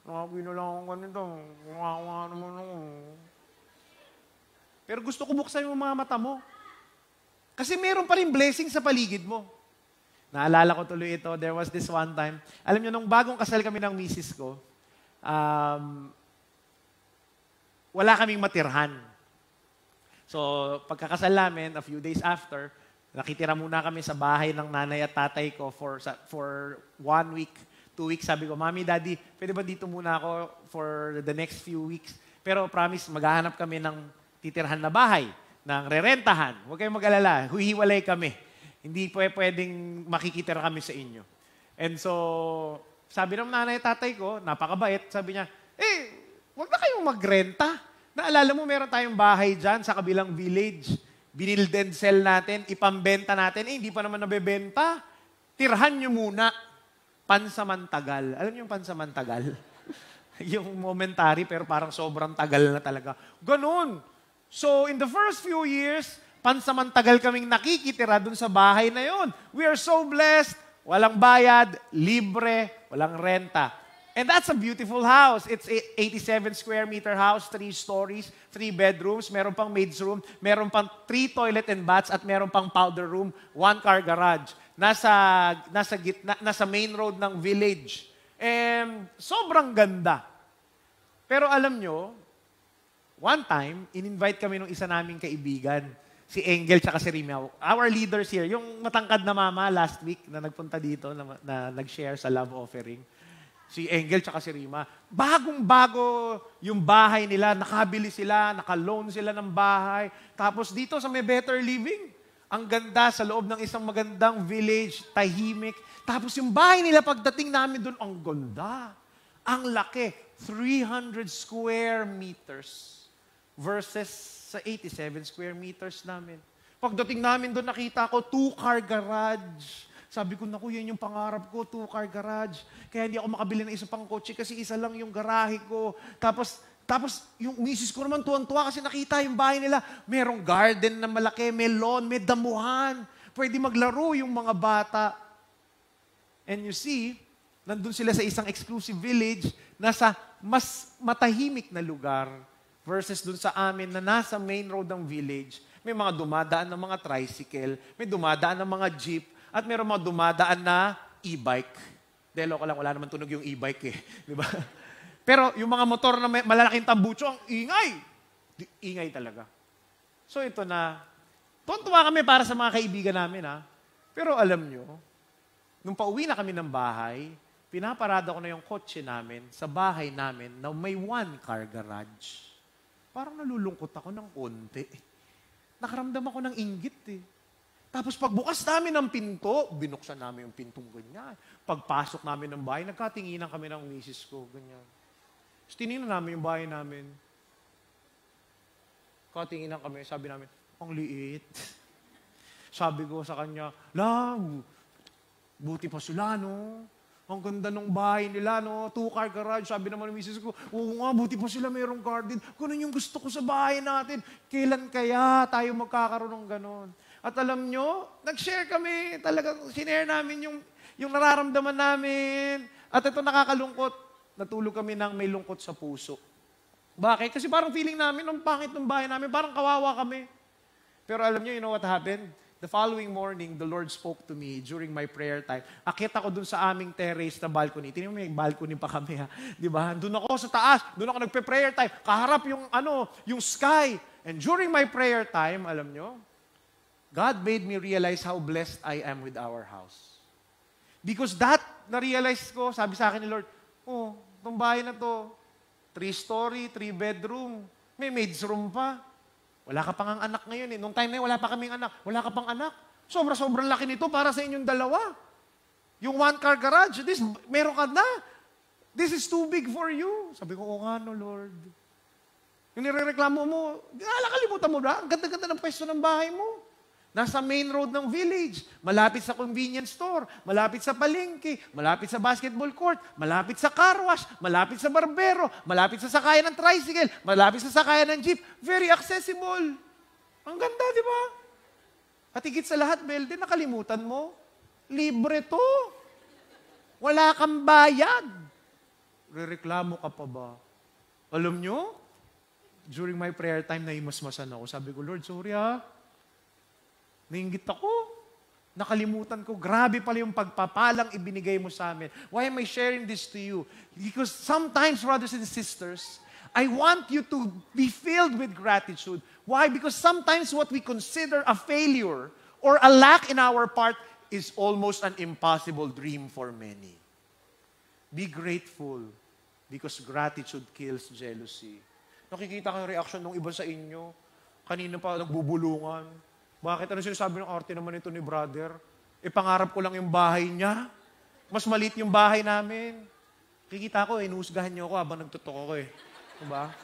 S5: Nakabi na lang ako ganito, kawawa naman ako. Pero gusto ko buksan yung mga mata mo. Kasi meron pa rin blessing sa paligid mo. Naalala ko tuloy ito, there was this one time. Alam niyo, nung bagong kasal kami ng misis ko, wala kaming matirhan. So, pagkakasal namin, a few days after, nakitira muna kami sa bahay ng nanay at tatay ko for 1 week, 2 weeks. Sabi ko, Mami, Daddy, pwede ba dito muna ako for the next few weeks? Pero promise, maghahanap kami ng titirhan na bahay, ng rerentahan. Huwag kayong mag-alala, huhiwalay kami. Hindi pwedeng makikitira kami sa inyo. And so, sabi ng nanay at tatay ko, napakabait, sabi niya, huwag na kayong magrenta. Naalala mo, meron tayong bahay dyan sa kabilang village. Binild and sell natin, ipambenta natin. Hindi pa naman nabebenta. Tirhan nyo muna. Pansamantagal. Alam niyo yung pansamantagal? Yung momentary, pero parang sobrang tagal na talaga. Ganun. So, in the first few years, pansamantagal kaming nakikitira dun sa bahay na yon. We are so blessed. Walang bayad, libre, walang renta. And that's a beautiful house. It's a 87 square meter house, 3 stories, 3 bedrooms, meron pang maid's room, meron pang 3 toilet and baths, at meron pang powder room, 1 car garage. Nasa main road ng village. Sobrang ganda. Pero alam nyo, one time, in-invite kami ng isa naming kaibigan, si Engel tsaka si Rima. Our leaders here, yung matangkad na mama last week na nagpunta dito, na nag-share sa love offering. Si Engel tsaka si Rima. Bagong-bago yung bahay nila, nakabili sila, naka-loan sila ng bahay. Tapos dito sa may better living, ang ganda sa loob ng isang magandang village, tahimik. Tapos yung bahay nila, pagdating namin doon, ang ganda. Ang laki. 300 square meters versus sa 87 square meters namin. Pagdating namin doon, nakita ko 2-car garage. Sabi ko, naku, yan yung pangarap ko, 2-car garage. Kaya hindi ako makabili ng isa pang kotse kasi isa lang yung garahe ko. Tapos yung misis ko naman tuwan-tuwa kasi nakita yung bahay nila. Merong garden na malaki, may lawn, may damuhan. Pwede maglaro yung mga bata. And you see, nandun sila sa isang exclusive village na sa mas matahimik na lugar versus dun sa amin na nasa main road ng village. May mga dumadaan ng mga tricycle, may dumadaan ng mga jeep, at mayroong mga dumadaan na e-bike. Delo ko lang, wala naman tunog yung e-bike eh. Di ba? Pero yung mga motor na may malalaking tambucho, ang ingay. Ingay talaga. So ito na, tuwa kami para sa mga kaibigan namin ha. Pero alam nyo, nung pauwi na kami ng bahay, pinaparada ko na yung kotse namin sa bahay namin na may 1-car garage. Parang nalulungkot ako ng konti. Nakaramdam ako ng inggit eh. Tapos pagbukas namin ng pinto, binuksan namin yung pintong ganyan. Pagpasok namin ng bahay, nagkatinginan kami ng misis ko, ganyan. Tapos tinignan namin yung bahay namin. Katinginan kami, sabi namin, ang liit. Sabi ko sa kanya, buti pa sila, no? Ang ganda ng bahay nila, no? 2-car garage. Sabi naman ng misis ko, oo nga, buti pa sila mayroong garden. Ganun yung gusto ko sa bahay natin. Kailan kaya tayo magkakaroon ng ganon? At alam nyo, nag-share kami. Talagang sinare namin yung nararamdaman namin. At ito nakakalungkot. Natulog kami ng may lungkot sa puso. Bakit? Kasi parang feeling namin, ang pangit ng bahay namin, parang kawawa kami. Pero alam nyo, you know what happened? The following morning, the Lord spoke to me during my prayer time. Akit ako dun sa aming terrace na balcony. Tingnan mo, may balcony pa kami ha. Di ba? Dun ako sa taas. Dun ako nagpe-prayer time. Kaharap yung sky. And during my prayer time, alam nyo, God made me realize how blessed I am with our house. Because that, na-realize ko, sabi sa akin ni Lord, itong bahay na to, 3-story, 3-bedroom, may maid's room pa. Wala ka pang anak ngayon eh. Nung time na yun, wala pa kaming anak. Wala ka pang anak. Sobrang laki nito para sa inyong dalawa. Yung 1-car garage, meron ka na. This is too big for you. Sabi ko, oo nga no, Lord. Yung nirereklamo mo, kalimutan mo na, ang ganda-ganda ng pwesto ng bahay mo. Nasa main road ng village, malapit sa convenience store, malapit sa palengke, malapit sa basketball court, malapit sa car wash, malapit sa barbero, malapit sa sakayan ng tricycle, malapit sa sakayan ng jeep. Very accessible. Ang ganda, di ba? At higit sa lahat, Belden, nakalimutan mo, libre to. Wala kang bayad. Rereklamo ka pa ba? Alam nyo, during my prayer time, naimasmasan ako. Sabi ko, Lord, sorry ha. Nainggit ako. Nakalimutan ko. Grabe pala yung pagpapalang ibinigay mo sa amin. Why am I sharing this to you? Because sometimes, brothers and sisters, I want you to be filled with gratitude. Why? Because sometimes what we consider a failure or a lack in our part is almost an impossible dream for many. Be grateful because gratitude kills jealousy. Nakikita ko yung reaction ng iba sa inyo. Kanina pa nagbubulungan. Bakit? Ano sinasabi ng arte naman ito ni brother? Pangarap ko lang yung bahay niya. Mas maliit yung bahay namin. Kikita ko, inuusgahan niyo ako habang nagtutok ako eh. Diba?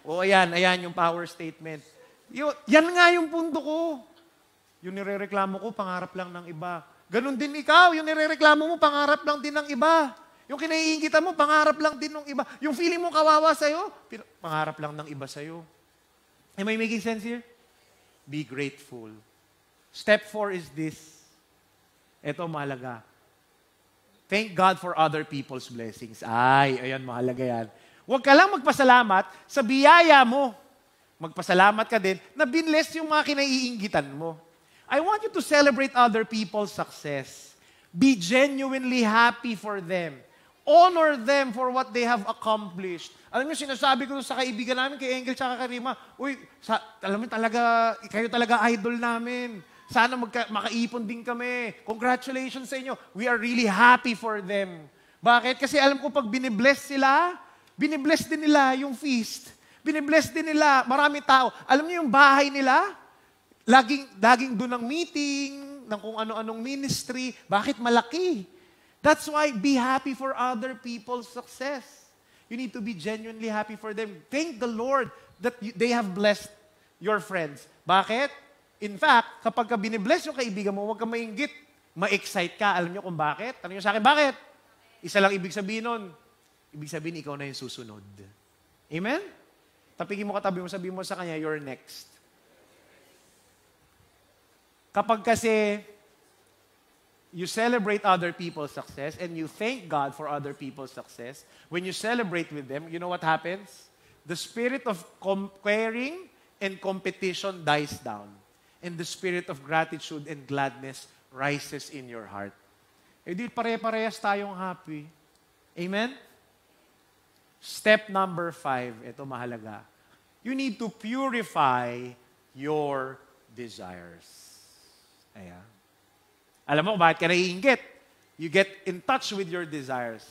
S5: O ayan yung power statement. Yan nga yung punto ko. Yung nirereklamo ko, pangarap lang ng iba. Ganon din ikaw, yung nirereklamo mo, pangarap lang din ng iba. Yung kinaiingitan mo, pangarap lang din ng iba. Yung feeling mo kawawa sa'yo, pangarap lang ng iba sa'yo. Am I making sense here? Be grateful. Step 4 is this. Ito mahalaga. Thank God for other people's blessings. Ayan, mahalaga yan. Huwag ka lang magpasalamat sa biyaya mo. Magpasalamat ka din na binless yung mga kinaiingitan mo. I want you to celebrate other people's success. Be genuinely happy for them. Honor them for what they have accomplished. Alam niyo, sinasabi ko sa kaibigan namin, kay Engel tsaka kay Rima, alam mo talaga, kayo talaga idol namin. Sana makaipon din kami. Congratulations sa inyo. We are really happy for them. Bakit? Kasi alam ko pag binibless sila, binibless din nila yung feast. Binibless din nila, marami tao. Alam niyo yung bahay nila, laging doon ng meeting, ng kung ano-anong ministry. Bakit malaki? That's why be happy for other people's success. You need to be genuinely happy for them. Thank the Lord that they have blessed your friends. Bakit? In fact, kapag ka binibless yung kaibigan mo, huwag ka mainggit. Ma-excite ka. Alam niyo kung bakit? Tanong niyo sa akin, bakit? Isa lang ibig sabihin nun. Ibig sabihin, ikaw na yung susunod. Amen? Tapigin mo katabi mo, sabihin mo sa kanya, you're next. Kapag kasi you celebrate other people's success and you thank God for other people's success, when you celebrate with them, you know what happens? The spirit of comparing and competition dies down. And the spirit of gratitude and gladness rises in your heart. Eh di pare-parehas tayong happy. Amen? Step number 5, ito mahalaga. You need to purify your desires. Ayan. Alam mo kung bakit ka naiinggit? You get in touch with your desires.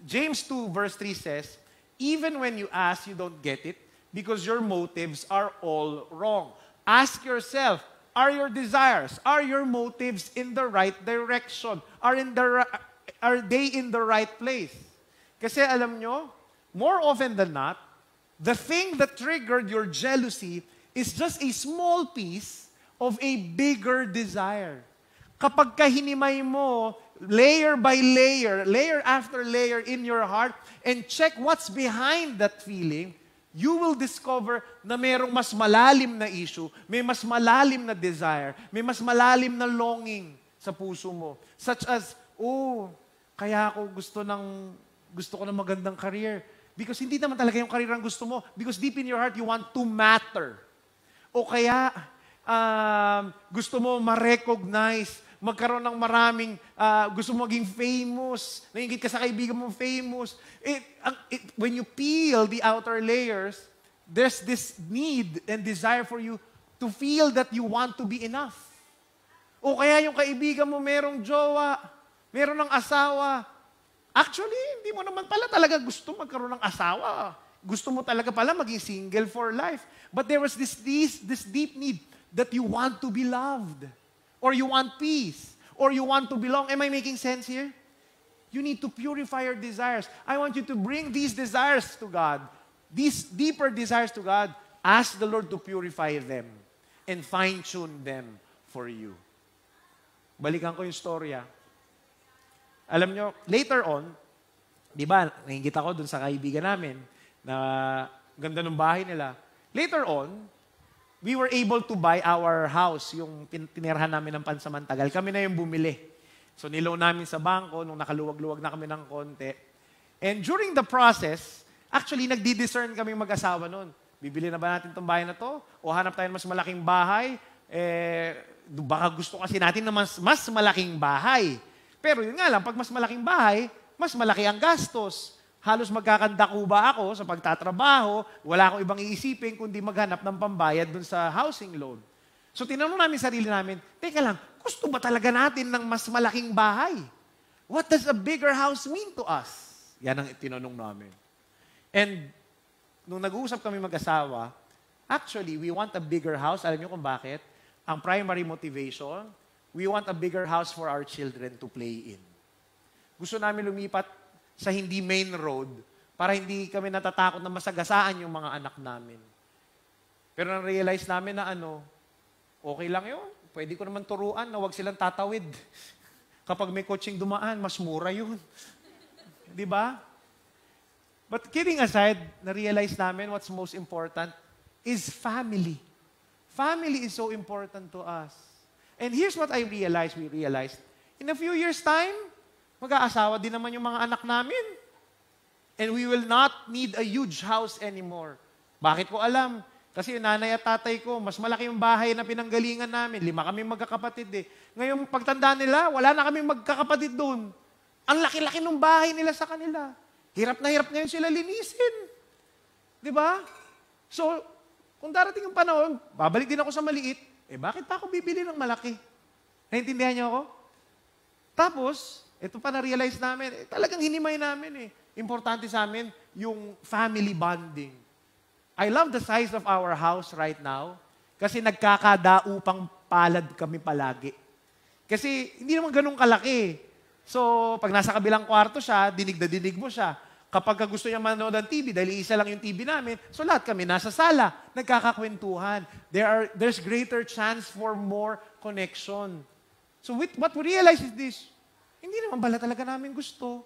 S5: James 2 verse 3 says, even when you ask, you don't get it because your motives are all wrong. Ask yourself, are your desires, are your motives in the right direction? Are they in the right place? Kasi alam nyo, more often than not, the thing that triggered your jealousy is just a small piece of a bigger desire. Kapag kahinimay mo, layer by layer, layer after layer in your heart, and check what's behind that feeling, you will discover na mayroong mas malalim na issue, may mas malalim na desire, may mas malalim na longing sa puso mo. Such as, kaya ako gusto ko ng magandang career. Because hindi naman talaga yung career ang gusto mo. Because deep in your heart, you want to matter. O kaya, gusto mo ma-recognize, magkaroon ng maraming, gusto mo maging famous, naingit ka sa kaibigan mo famous. When you peel the outer layers, there's this need and desire for you to feel that you want to be enough. O kaya yung kaibigan mo merong jowa, meron ng asawa. Actually, hindi mo naman pala talaga gusto magkaroon ng asawa. Gusto mo talaga pala maging single for life. But there was this deep need that you want to be loved. Or you want peace. Or you want to belong. Am I making sense here? You need to purify your desires. I want you to bring these desires to God. These deeper desires to God. Ask the Lord to purify them. And fine-tune them for you. Balikan ko yung storya. Alam nyo, later on, di ba, nainggit ako dun sa kaibigan namin na ganda ng bahay nila. Later on, we were able to buy our house, yung tinirahan namin ng pansamantagal. Kami na yung bumili. So niloan namin sa bangko nung nakaluwag-luwag na kami ng konti. And during the process, actually nagdi-discern kami mag-asawa noon. Bibili na ba natin itong bahay na to? O hanap tayo ng mas malaking bahay? Baka gusto kasi natin na mas malaking bahay. Pero yun nga lang, pag mas malaking bahay, mas malaki ang gastos. Halos magkakandako ba ako sa pagtatrabaho, wala akong ibang iisipin kundi maghanap ng pambayad dun sa housing loan. So tinanong namin sarili namin, teka lang, gusto ba talaga natin ng mas malaking bahay? What does a bigger house mean to us? Yan ang tinanong namin. And nung nag-uusap kami mag-asawa, actually, we want a bigger house. Alam niyo kung bakit? Ang primary motivation, we want a bigger house for our children to play in. Gusto namin lumipat sa hindi main road para hindi kami natatakot na masagasaan yung mga anak namin. Pero na-realize namin na okay lang yun. Pwede ko naman turuan na huwag silang tatawid. Kapag may coaching dumaan, mas mura yun. Di ba? But kidding aside, na-realize namin what's most important is family. Family is so important to us. And here's what we realized. In a few years' time, mag-aasawa din naman yung mga anak namin. And we will not need a huge house anymore. Bakit ko alam? Kasi yung nanay at tatay ko, mas malaki yung bahay na pinanggalingan namin. 5 kami magkakapatid eh. Ngayon, pagtanda nila, wala na kami magkakapatid doon. Ang laki-laki ng bahay nila sa kanila. Hirap na hirap ngayon sila linisin. Di ba? So, kung darating yung panahon, babalik din ako sa maliit, bakit pa ako bibili ng malaki? Naintindihan niyo ako? Tapos, ito pa na-realize namin, talagang hinimay namin eh. Importante sa amin yung family bonding. I love the size of our house right now kasi nagkakadaupang palad kami palagi. Kasi hindi naman ganun kalaki. So, pag nasa kabilang kwarto siya, dinig na dinig mo siya. Kapag gusto niya manood ng TV, dahil isa lang yung TV namin, so lahat kami nasa sala, nagkakakwentuhan. There's greater chance for more connection. So what we realize is this, hindi naman pala talaga namin gusto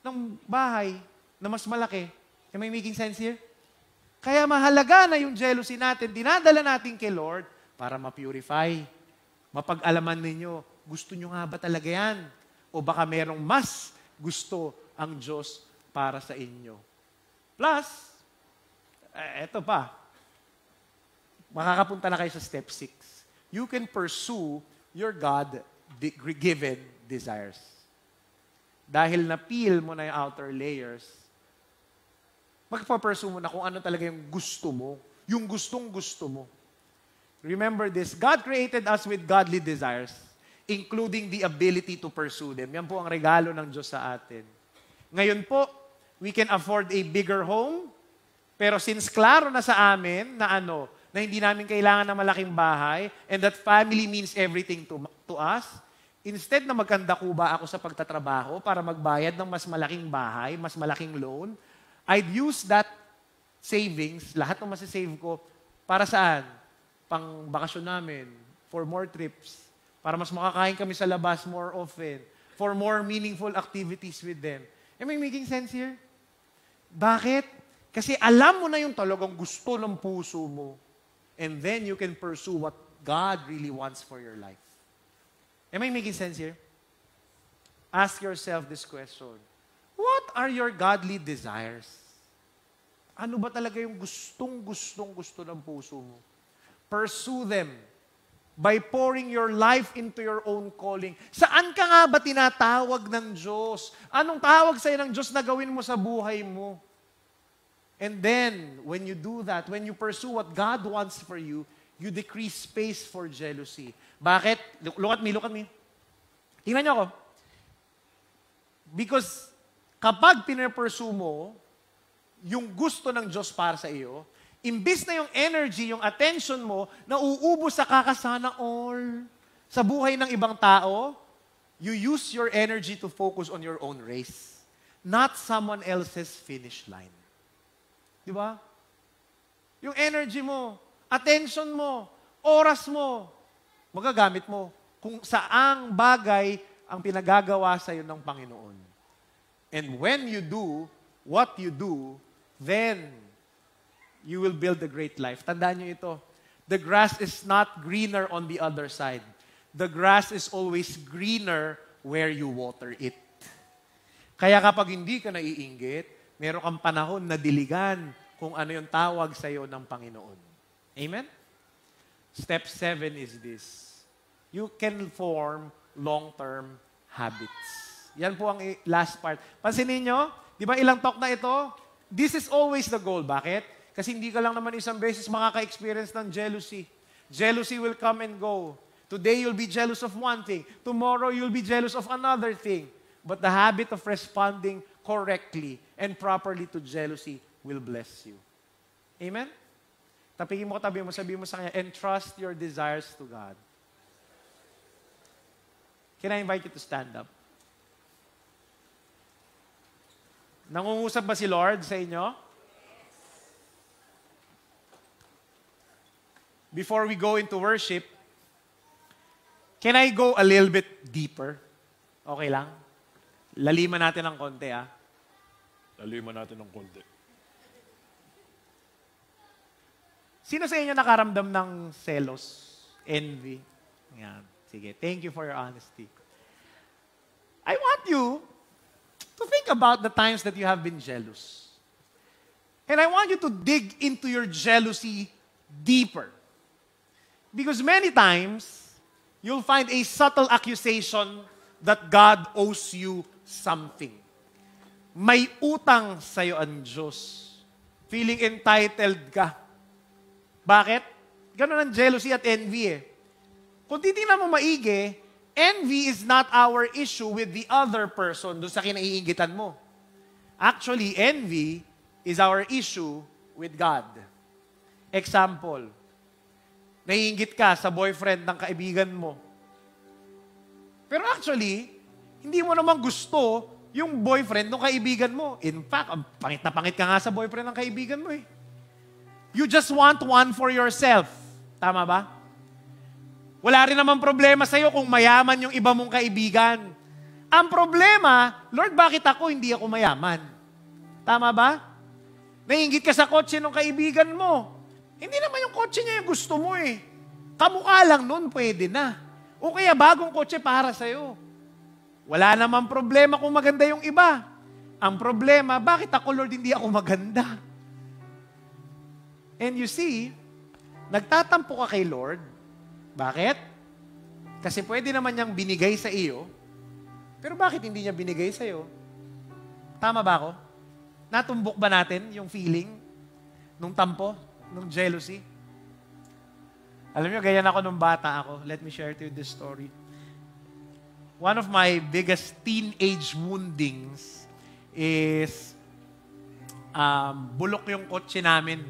S5: ng bahay na mas malaki. Am I making sense here? Kaya mahalaga na yung jealousy natin, dinadala natin kay Lord para ma-purify. Mapag-alaman ninyo, gusto nyo nga ba talaga yan? O baka merong mas gusto ang Diyos para sa inyo. Plus, eto pa, makakapunta na kayo sa step 6. You can pursue your God-given desires. Dahil na-peel mo na yung outer layers, magpa-pursue mo na kung ano talaga yung gusto mo, yung gustong-gusto mo. Remember this, God created us with godly desires, including the ability to pursue them. Yan po ang regalo ng Diyos sa atin. Ngayon po, we can afford a bigger home, pero since klaro na sa amin na na hindi namin kailangan ng malaking bahay, and that family means everything to us, instead na magkandakuba ako sa pagtatrabaho para magbayad ng mas malaking bahay, mas malaking loan, I'd use that savings, lahat ng masasave ko, para saan? Pang bakasyon namin, for more trips, para mas makakain kami sa labas more often, for more meaningful activities with them. Am I making sense here? Bakit? Kasi alam mo na yung talagang gusto ng puso mo. And then you can pursue what God really wants for your life. Am I making sense here? Ask yourself this question. What are your godly desires? Ano ba talaga yung gustong-gusto ng puso mo? Pursue them by pouring your life into your own calling. Saan ka nga ba tinatawag ng Diyos? Anong tawag sa'yo ng Diyos na gawin mo sa buhay mo? And then, when you do that, when you pursue what God wants for you, you decrease space for jealousy. Bakit? Look at me. Tingnan niyo ako. Because kapag pinupursue mo yung gusto ng Diyos para sa iyo, imbis na yung energy, yung attention mo, nauubos sa kakasana all. Sa buhay ng ibang tao, you use your energy to focus on your own race, not someone else's finish line. Di ba? Yung energy mo, attention mo, oras mo, magagamit mo kung saang bagay ang pinagagawa sa iyo ng Panginoon. And when you do what you do, then you will build a great life. Tandaan niyo ito. The grass is not greener on the other side. The grass is always greener where you water it. Kaya kapag hindi ka naiinggit, meron kang panahon na diligan kung ano yung tawag sa iyo ng Panginoon. Amen? Step 7 is this. You can form long-term habits. Yan po ang last part. Pansinin nyo, di ba ilang talk na ito? This is always the goal. Bakit? Kasi hindi ka lang naman isang beses makaka-experience ng jealousy. Jealousy will come and go. Today, you'll be jealous of one thing. Tomorrow, you'll be jealous of another thing. But the habit of responding correctly and properly to jealousy will bless you. Amen? Tapingin mo katabi mo, sabihin mo sa kanya, entrust your desires to God. Can I invite you to stand up? Nangungusap ba si Lord sa inyo? Before we go into worship, can I go a little bit deeper? Okay lang? Laliman natin ng konti, Laliman natin ng konti. Sino sa inyo nakaramdam ng selos, envy? Yan. Sige, thank you for your honesty. I want you to think about the times that you have been jealous. And I want you to dig into your jealousy deeper. Because many times, you'll find a subtle accusation that God owes you something. May utang sa'yo ang Diyos. Feeling entitled ka. Bakit? Ganun ang jealousy at envy Kung titingnan mo maigi, envy is not our issue with the other person doon sa kinaiingitan mo. Actually, envy is our issue with God. Example, naiinggit ka sa boyfriend ng kaibigan mo. Pero actually, hindi mo naman gusto yung boyfriend ng kaibigan mo. In fact, pangit na pangit ka nga sa boyfriend ng kaibigan mo You just want one for yourself. Tama ba? Wala rin naman problema sa'yo kung mayaman yung iba mong kaibigan. Ang problema, Lord, bakit ako hindi ako mayaman? Tama ba? Naiinggit ka sa kotse ng kaibigan mo. Hindi naman yung kotse niya yung gusto mo eh. Kamukha lang nun, pwede na. O kaya bagong kotse para sa'yo. Wala naman problema kung maganda yung iba. Ang problema, bakit ako, Lord, hindi ako maganda? And you see, nagtatampo ka kay Lord. Bakit? Kasi pwede naman niyang binigay sa iyo, pero bakit hindi niya binigay sa iyo? Tama ba ako? Natumbok ba natin yung feeling nung tampo, nung jealousy? Alam niyo, ganyan ako nung bata ako. Let me share to you this story. One of my biggest teenage woundings is bulok yung kotse namin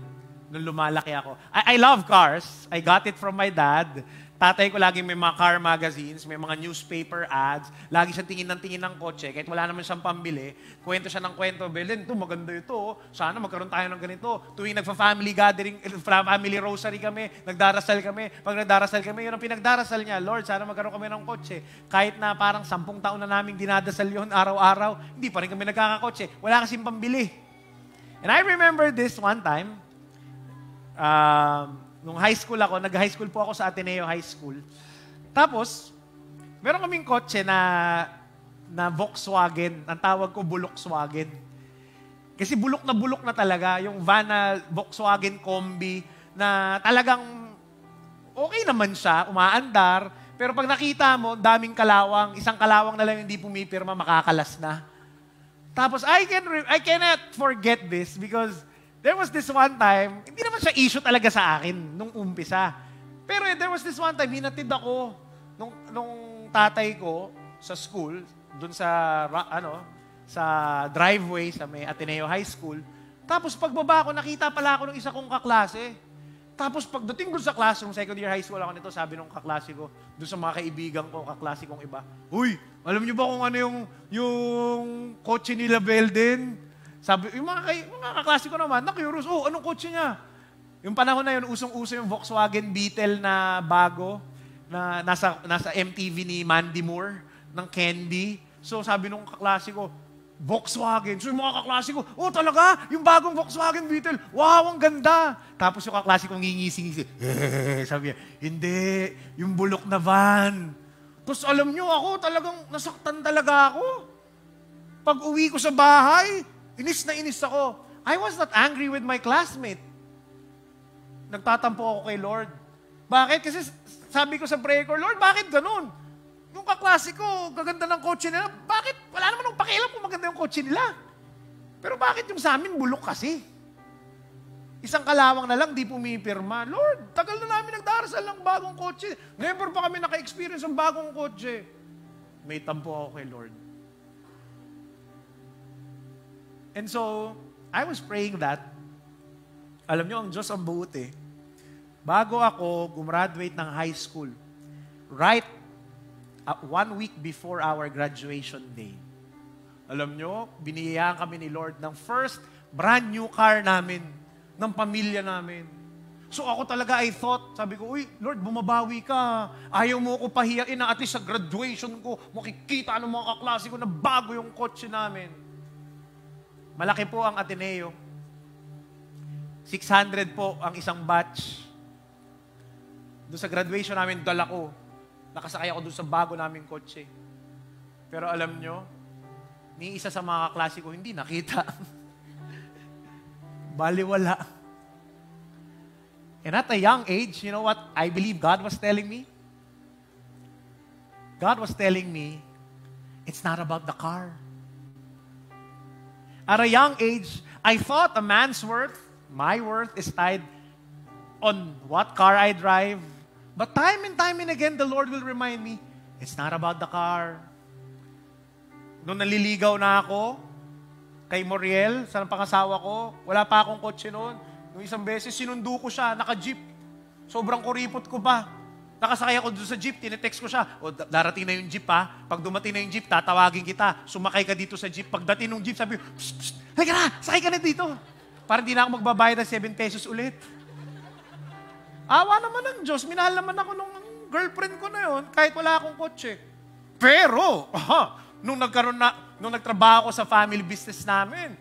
S5: nung lumalaki ako. I love cars. I got it from my dad. Tatay ko laging may mga car magazines, may mga newspaper ads. Lagi siyang tingin ng kotse. Kahit wala naman siyang pambili, kwento siya ng kwento. Belen, ito maganda ito. Sana magkaroon tayo ng ganito. Tuwing nagfa-family gathering, family rosary kami, nagdarasal kami. Pag nagdarasal kami, yun ang pinagdarasal niya. Lord, sana magkaroon kami ng kotse. Kahit na parang 10 taon na namin dinadasal yun araw-araw, hindi pa rin kami nagkakakotse. Wala kasing pambili. And I remember this one time, nung high school ako, nag-high school po ako sa Ateneo High School. Tapos, meron kaming kotse na Volkswagen. Ang tawag ko, Bulkswagen. Kasi bulok na talaga. Yung van na Volkswagen Combi na talagang okay naman siya, umaandar. Pero pag nakita mo, daming kalawang, isang kalawang na lang hindi pumipirma, makakalas na. Tapos, I cannot forget this because there was this one time, hindi naman siya issue talaga sa akin nung umpisa. Pero there was this one time, hinatid ako nung tatay ko sa school, dun sa driveway sa may Ateneo High School. Tapos pagbaba ko, nakita pala ako ng isa kong kaklase. Tapos pagdating dun sa classroom, second year high school ako nito, sabi nung kaklase ko, dun sa mga kaibigan ko, kaklase kong iba, "Uy, alam niyo ba kung ano yung kotse nila Belden?" Sabi, yung mga kaklase ko naman, na-curious, anong kotse niya? Yung panahon na yun, usong-uso yung Volkswagen Beetle na bago, na nasa MTV ni Mandy Moore, ng Candy. So sabi nung kaklase ko, Volkswagen. So yung mga kaklase ko, talaga? Yung bagong Volkswagen Beetle, wow, ang ganda. Tapos yung kaklase ko ngingisi-ngisi. Sabi niya, hindi, yung bulok na van. Tapos alam niyo, ako talagang nasaktan talaga ako. Pag uwi ko sa bahay, inis na inis ako. I was not angry with my classmate. Nagtatampo ako kay Lord. Bakit? Kasi sabi ko sa prayer ko, Lord, bakit ganun? Yung kaklase ko, gaganda ng kotse nila. Bakit? Wala naman akong pakialam kung maganda yung kotse nila. Pero bakit yung sa amin bulok kasi? Isang kalawang na lang, di pumipirma. Lord, tagal na namin nagdarasal ng bagong kotse. Never pa kami naka-experience ng bagong kotse. May tampo ako kay Lord. And so, I was praying that, alam nyo, ang Diyos ang buti. Bago ako gumraduate ng high school, right 1 week before our graduation day, alam nyo, biniyayaan kami ni Lord ng first brand new car namin, ng pamilya namin. So ako talaga, I thought, sabi ko, Lord, bumabawi ka. Ayaw mo ko pahiyain na at least sa graduation ko, makikita ng mga kaklase ko na bago yung kotse namin. Malaki po ang Ateneo. 600 po ang isang batch. Doon sa graduation namin, dala ko. Nakasakay ako doon sa bago naming kotse. Pero alam nyo, ni isa sa mga kaklase ko, hindi nakita. Baliwala. And at a young age, you know what I believe God was telling me? God was telling me, it's not about the car. At a young age, I thought a man's worth, my worth, is tied on what car I drive. But time and again, the Lord will remind me, it's not about the car. Noong naliligaw na ako, kay Moriel, sa pangasawa ko, wala pa akong kotse noon. Nung isang beses, sinundo ko siya, naka-jeep. Sobrang kuripot ko pa. Nakasakay ako doon sa jeep, tinetext ko siya, darating na yung jeep ha. Pag dumating na yung jeep, tatawagin kita. Sumakay ka dito sa jeep. Pagdating ng jeep, sabi, psst, halika na, sakay ka na dito. Para hindi na ako magbabayad ng 7 pesos ulit. Awa naman ng Diyos, minahal naman ako nung girlfriend ko na yun, kahit wala akong kotse. Pero, nung nagtrabaho ko sa family business namin,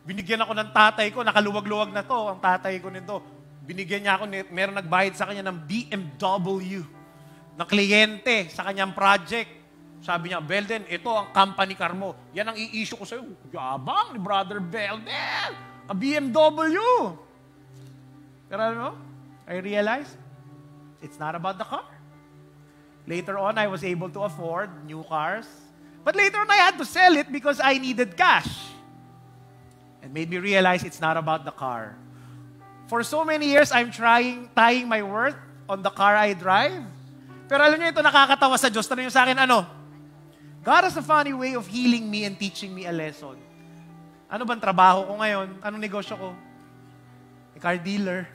S5: binigyan ako ng tatay ko, nakaluwag-luwag na to, ang tatay ko nito. Binigyan niya ako, meron nagbayad sa kanya ng BMW na kliyente sa kanyang project. Sabi niya, Belden, ito ang company car mo. Yan ang i-issue ko sa'yo. Yabang ni Brother Belden, a BMW. Pero alam mo, I realized, it's not about the car. Later on, I was able to afford new cars. But later on, I had to sell it because I needed cash. And made me realize it's not about the car. For so many years, I'm tying my worth on the car I drive. Pero alam niyo, ito nakakatawa sa Diyos. Tanong niyo sa akin, ano? God has a funny way of healing me and teaching me a lesson. Ano bang trabaho ko ngayon? Anong negosyo ko? Car dealer.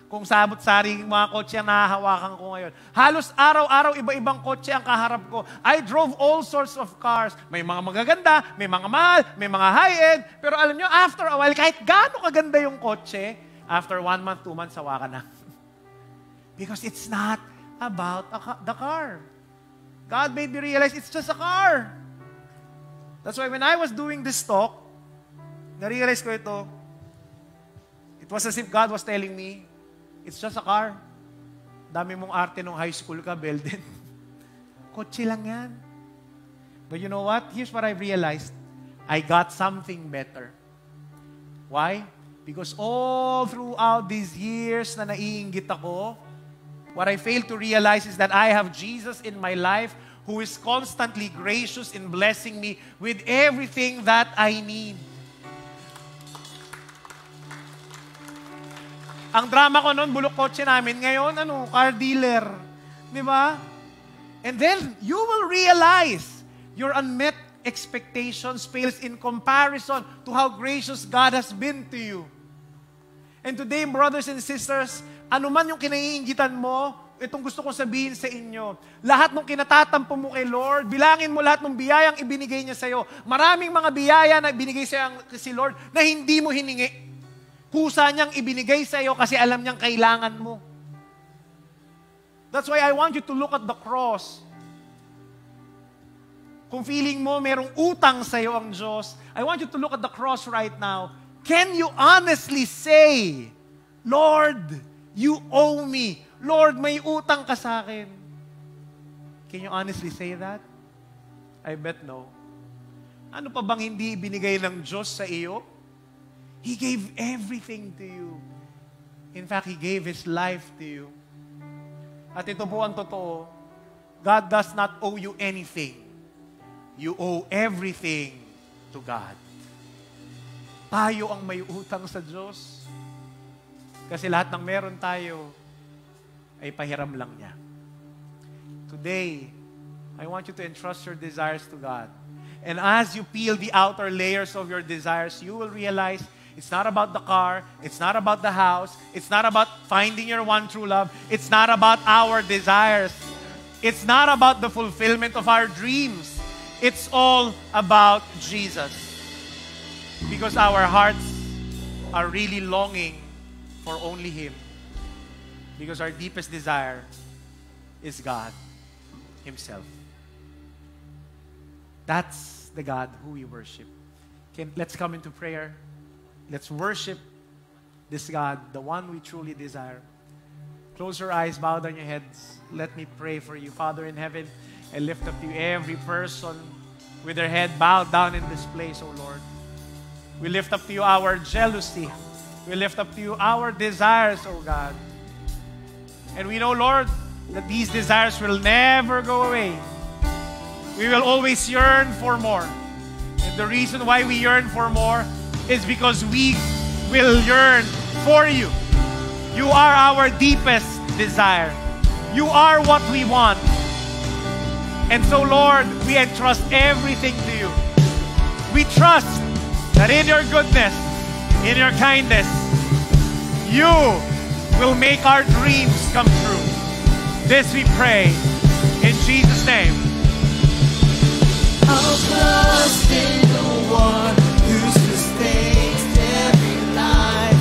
S5: Kung sabot-saring mga kotse ang nahahawakan ko ngayon. Halos araw-araw, iba-ibang kotse ang kaharap ko. I drove all sorts of cars. May mga magaganda, may mga mahal, may mga high-end. Pero alam nyo, after a while, kahit gaano kaganda yung kotse, after 1 month, 2 months, sawa ka na. Because it's not about the car. God made me realize it's just a car. That's why when I was doing this talk, na-realize ko ito. It was as if God was telling me, it's just a car. Dami mong arte nung high school ka, Belden. Kotse lang yan. But you know what? Here's what I realized. I got something better. Why? Because all throughout these years na naiinggit ako, what I failed to realize is that I have Jesus in my life who is constantly gracious in blessing me with everything that I need. Ang drama ko noon, bulok kotse namin. Ngayon, car dealer. Di ba? And then, you will realize your unmet expectations pales in comparison to how gracious God has been to you. And today, brothers and sisters, ano man yung kinaiinggitan mo, itong gusto kong sabihin sa inyo, lahat ng kinatatampo mo kay Lord, bilangin mo lahat ng biyayang ibinigay niya sa'yo. Maraming mga biyaya na ibinigay sa'yo si Lord na hindi mo hiningi. Kusa niyang ibinigay sa iyo kasi alam niyang kailangan mo. That's why I want you to look at the cross. Kung feeling mo merong utang sa iyo ang Diyos, I want you to look at the cross right now. Can you honestly say, Lord, you owe me. Lord, may utang ka sa akin. Can you honestly say that? I bet no. Ano pa bang hindi ibinigay ng Diyos sa iyo? He gave everything to you. In fact, He gave His life to you. At ito po ang totoo, God does not owe you anything. You owe everything to God. Tayo ang may utang sa Diyos. Kasi lahat ng meron tayo ay pahiram lang niya. Today, I want you to entrust your desires to God. And as you peel the outer layers of your desires, you will realize it's not about the car. It's not about the house. It's not about finding your one true love. It's not about our desires. It's not about the fulfillment of our dreams. It's all about Jesus. Because our hearts are really longing for only Him. Because our deepest desire is God Himself. That's the God who we worship. Let's come into prayer. Let's worship this God, the one we truly desire. Close your eyes, bow down your heads. Let me pray for you. Father in heaven, I lift up to you every person with their head bowed down in this place, O Lord. We lift up to you our jealousy. We lift up to you our desires, O God. And we know, Lord, that these desires will never go away. We will always yearn for more. And the reason why we yearn for more is because we will yearn for you. You are our deepest desire. You are what we want. And so, Lord, we entrust everything to you. We trust that in your goodness, in your kindness, you will make our dreams come true. This we pray in Jesus' name.
S2: I'll trust in the one who sustains every life,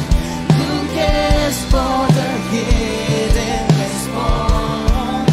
S2: who cares for the hidden and small.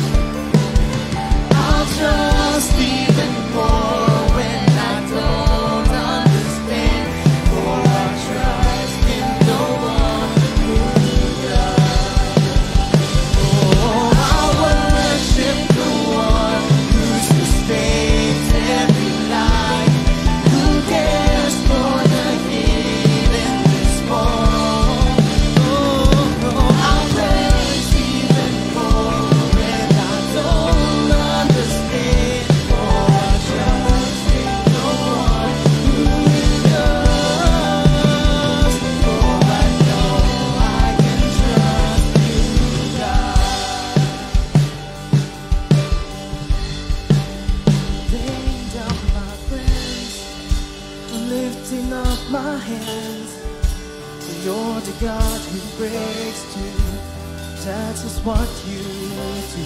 S2: That's just what you do.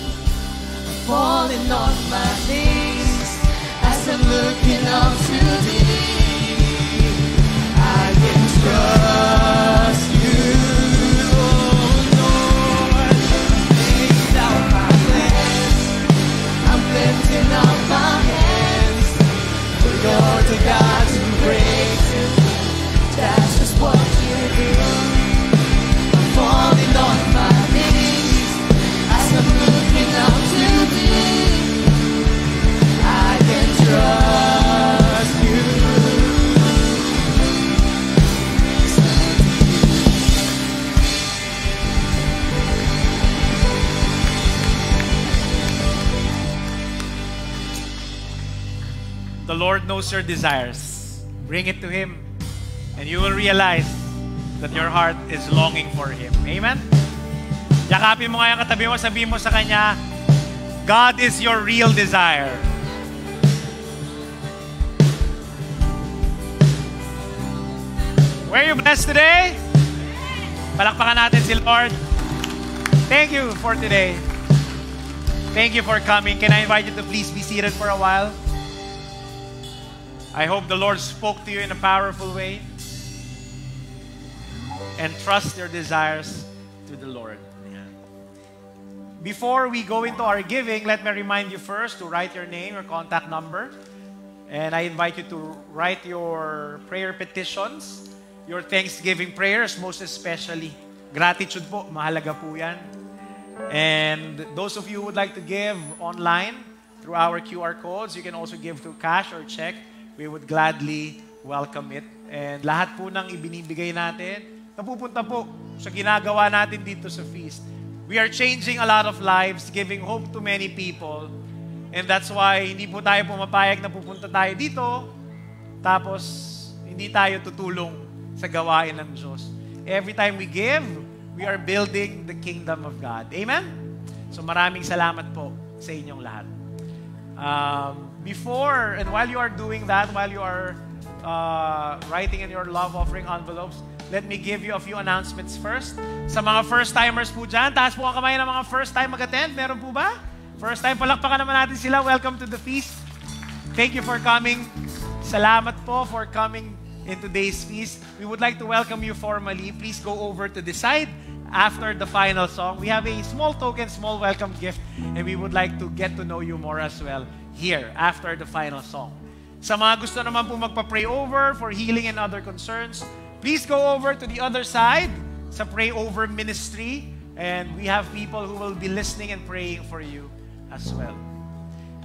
S2: Falling on my knees as I'm looking up to thee. I can trust you, oh Lord. Laid out my plans, I'm lifting up my hands. You're the God who breaks it. That's just what you do. I'm falling on my knees as I'm looking up to thee. I can trust you.
S5: The Lord knows your desires. Bring it to Him, and you will realize that your heart is longing for Him. Amen? Yakapin mo nga yung katabi mo, sabihin mo sa Kanya, God is your real desire. Were you blessed today? Palakpakan natin si Lord. Thank you for today. Thank you for coming. Can I invite you to please be seated for a while? I hope the Lord spoke to you in a powerful way. And trust your desires to the Lord. Before we go into our giving, let me remind you first to write your name, your contact number. And I invite you to write your prayer petitions, your Thanksgiving prayers, most especially. Gratitude po, mahalaga po yan. And those of you who would like to give online through our QR codes, you can also give through cash or check. We would gladly welcome it. And lahat po ng ibinibigay natin, napupunta po sa ginagawa natin dito sa feast. We are changing a lot of lives, giving hope to many people. And that's why hindi po tayo pumapayag na pupunta tayo dito, tapos hindi tayo tutulong sa gawain ng Diyos. Every time we give, we are building the kingdom of God. Amen? So maraming salamat po sa inyong lahat. Before and while you are doing that, while you are writing in your love offering envelopes, let me give you a few announcements first. Sa mga first-timers po dyan, taas po ang kamay ng mga first-time mag-attend. Meron po ba? First-time, palakpakan naman natin sila. Welcome to the feast. Thank you for coming. Salamat po for coming in today's feast. We would like to welcome you formally. Please go over to the side after the final song. We have a small token, small welcome gift, and we would like to get to know you more as well here after the final song. Sa mga gusto naman po magpa-pray over for healing and other concerns, please go over to the other side sa Pray Over Ministry, and we have people who will be listening and praying for you as well.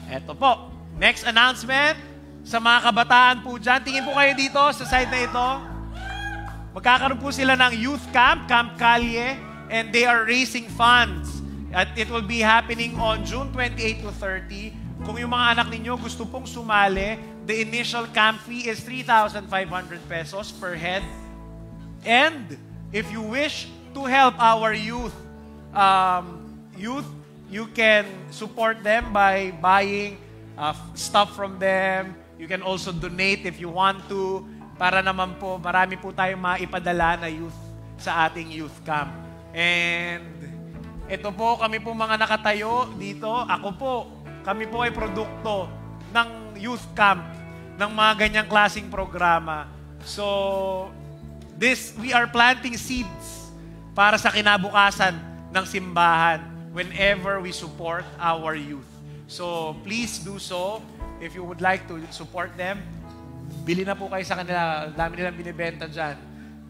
S5: Eto po, next announcement, sa mga kabataan po dyan, tingin po kayo dito sa side na ito. Magkakaroon po sila ng youth camp, Camp Calye, and they are raising funds. At it will be happening on June 28 to 30. Kung yung mga anak ninyo gusto pong sumali, the initial camp fee is 3,500 pesos per head. And if you wish to help our youth, you can support them by buying stuff from them. You can also donate if you want to, para naman po, marami po tayong maipadala na youth sa ating youth camp. And ito po, kami po mga nakatayo dito, ako po, kami po ay produkto ng youth camp, ng mga ganyang klaseng programa. So, we are planting seeds para sa kinabukasan ng simbahan whenever we support our youth. So, please do so. If you would like to support them, bili na po kayo sa kanila. Dami nilang binibenta dyan.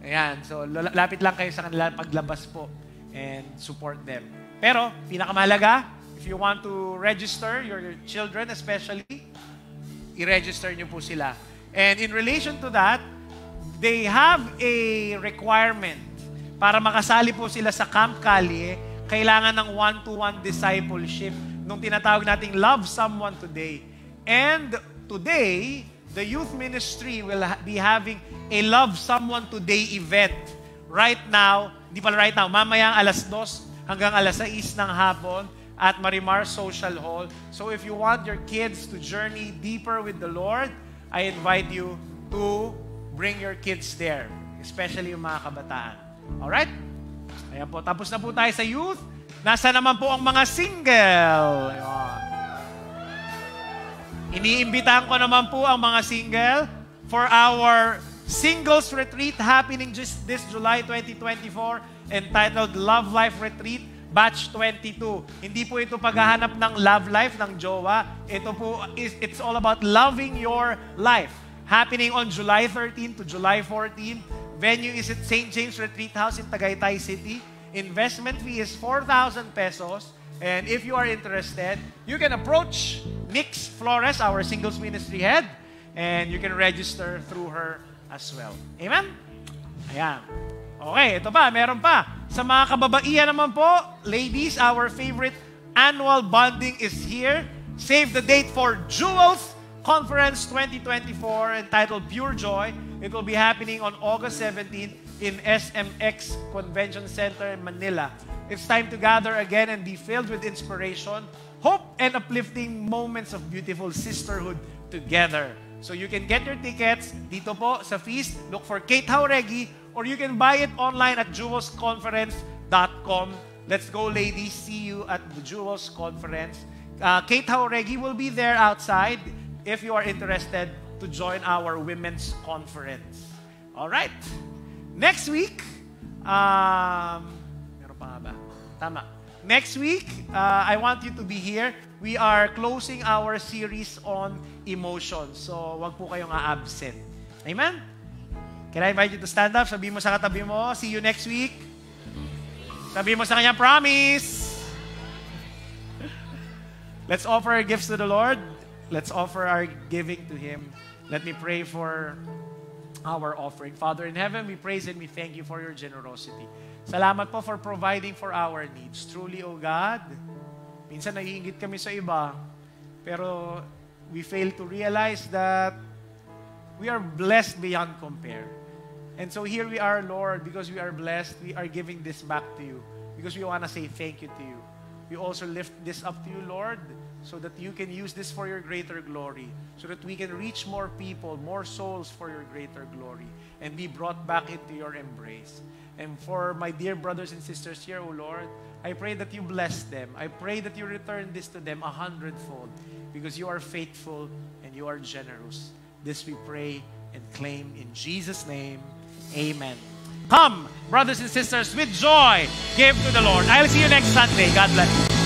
S5: Ayan. So, lapit lang kayo sa kanila paglabas po and support them. Pero, pinakamahalaga, if you want to register your children especially, i-register nyo po sila. And in relation to that, they have a requirement para makasali po sila sa Camp Calye, kailangan ng one-to-one discipleship nung tinatawag nating Love Someone Today. And today, the youth ministry will be having a Love Someone Today event. Right now, hindi pala right now, mamayang alas 2 hanggang alas 6 ng hapon at Marimar Social Hall. So if you want your kids to journey deeper with the Lord, I invite you to bring your kids there, especially yung mga kabataan. Alright? Ayan po, tapos na po tayo sa youth. Nasa naman po ang mga single? Ayan. Iniimbitahan ko naman po ang mga single for our singles retreat happening just this July 2024 entitled Love Life Retreat Batch 22. Hindi po ito paghahanap ng love life ng jowa. Ito po, it's all about loving your life. Happening on July 13 to July 14. Venue is at St. James Retreat House in Tagaytay City. Investment fee is 4,000 pesos. And if you are interested, you can approach Nix Flores, our singles ministry head, and you can register through her as well. Amen? Ayan. Okay, ito pa, meron pa. Sa mga kababaihan naman po, ladies, our favorite annual bonding is here. Save the date for Jewels Conference 2024 entitled Pure Joy. It will be happening on August 17th in SMX Convention Center in Manila. It's time to gather again and be filled with inspiration, hope, and uplifting moments of beautiful sisterhood together. So you can get your tickets dito po sa Feast. Look for Kate Jauregui, or you can buy it online at jewelsconference.com. Let's go, ladies. See you at the Jewels Conference. Kate Jauregui will be there outside if you are interested to join our women's conference. All right. Next week, meron pa nga ba? Tama. Next week, I want you to be here. We are closing our series on emotions. So, wag po kayong absent. Amen? Can I invite you to stand up? Sabi mo sa katabi mo, see you next week. Sabi mo sa kanya, promise. Let's offer our gifts to the Lord. Let's offer our giving to Him. Let me pray for our offering. Father in heaven, we praise and we thank you for your generosity. Salamat po for providing for our needs. Truly, O God, minsan naiingit kami sa iba, pero we fail to realize that we are blessed beyond compare. And so here we are, Lord, because we are blessed, we are giving this back to you because we want to say thank you to you. We also lift this up to you, Lord, so that you can use this for your greater glory, so that we can reach more people, more souls for your greater glory, and be brought back into your embrace. And for my dear brothers and sisters here, O Lord, I pray that you bless them. I pray that you return this to them 100-fold, because you are faithful and you are generous. This we pray and claim in Jesus' name. Amen. Come, brothers and sisters, with joy, give to the Lord. I'll see you next Sunday. God bless you.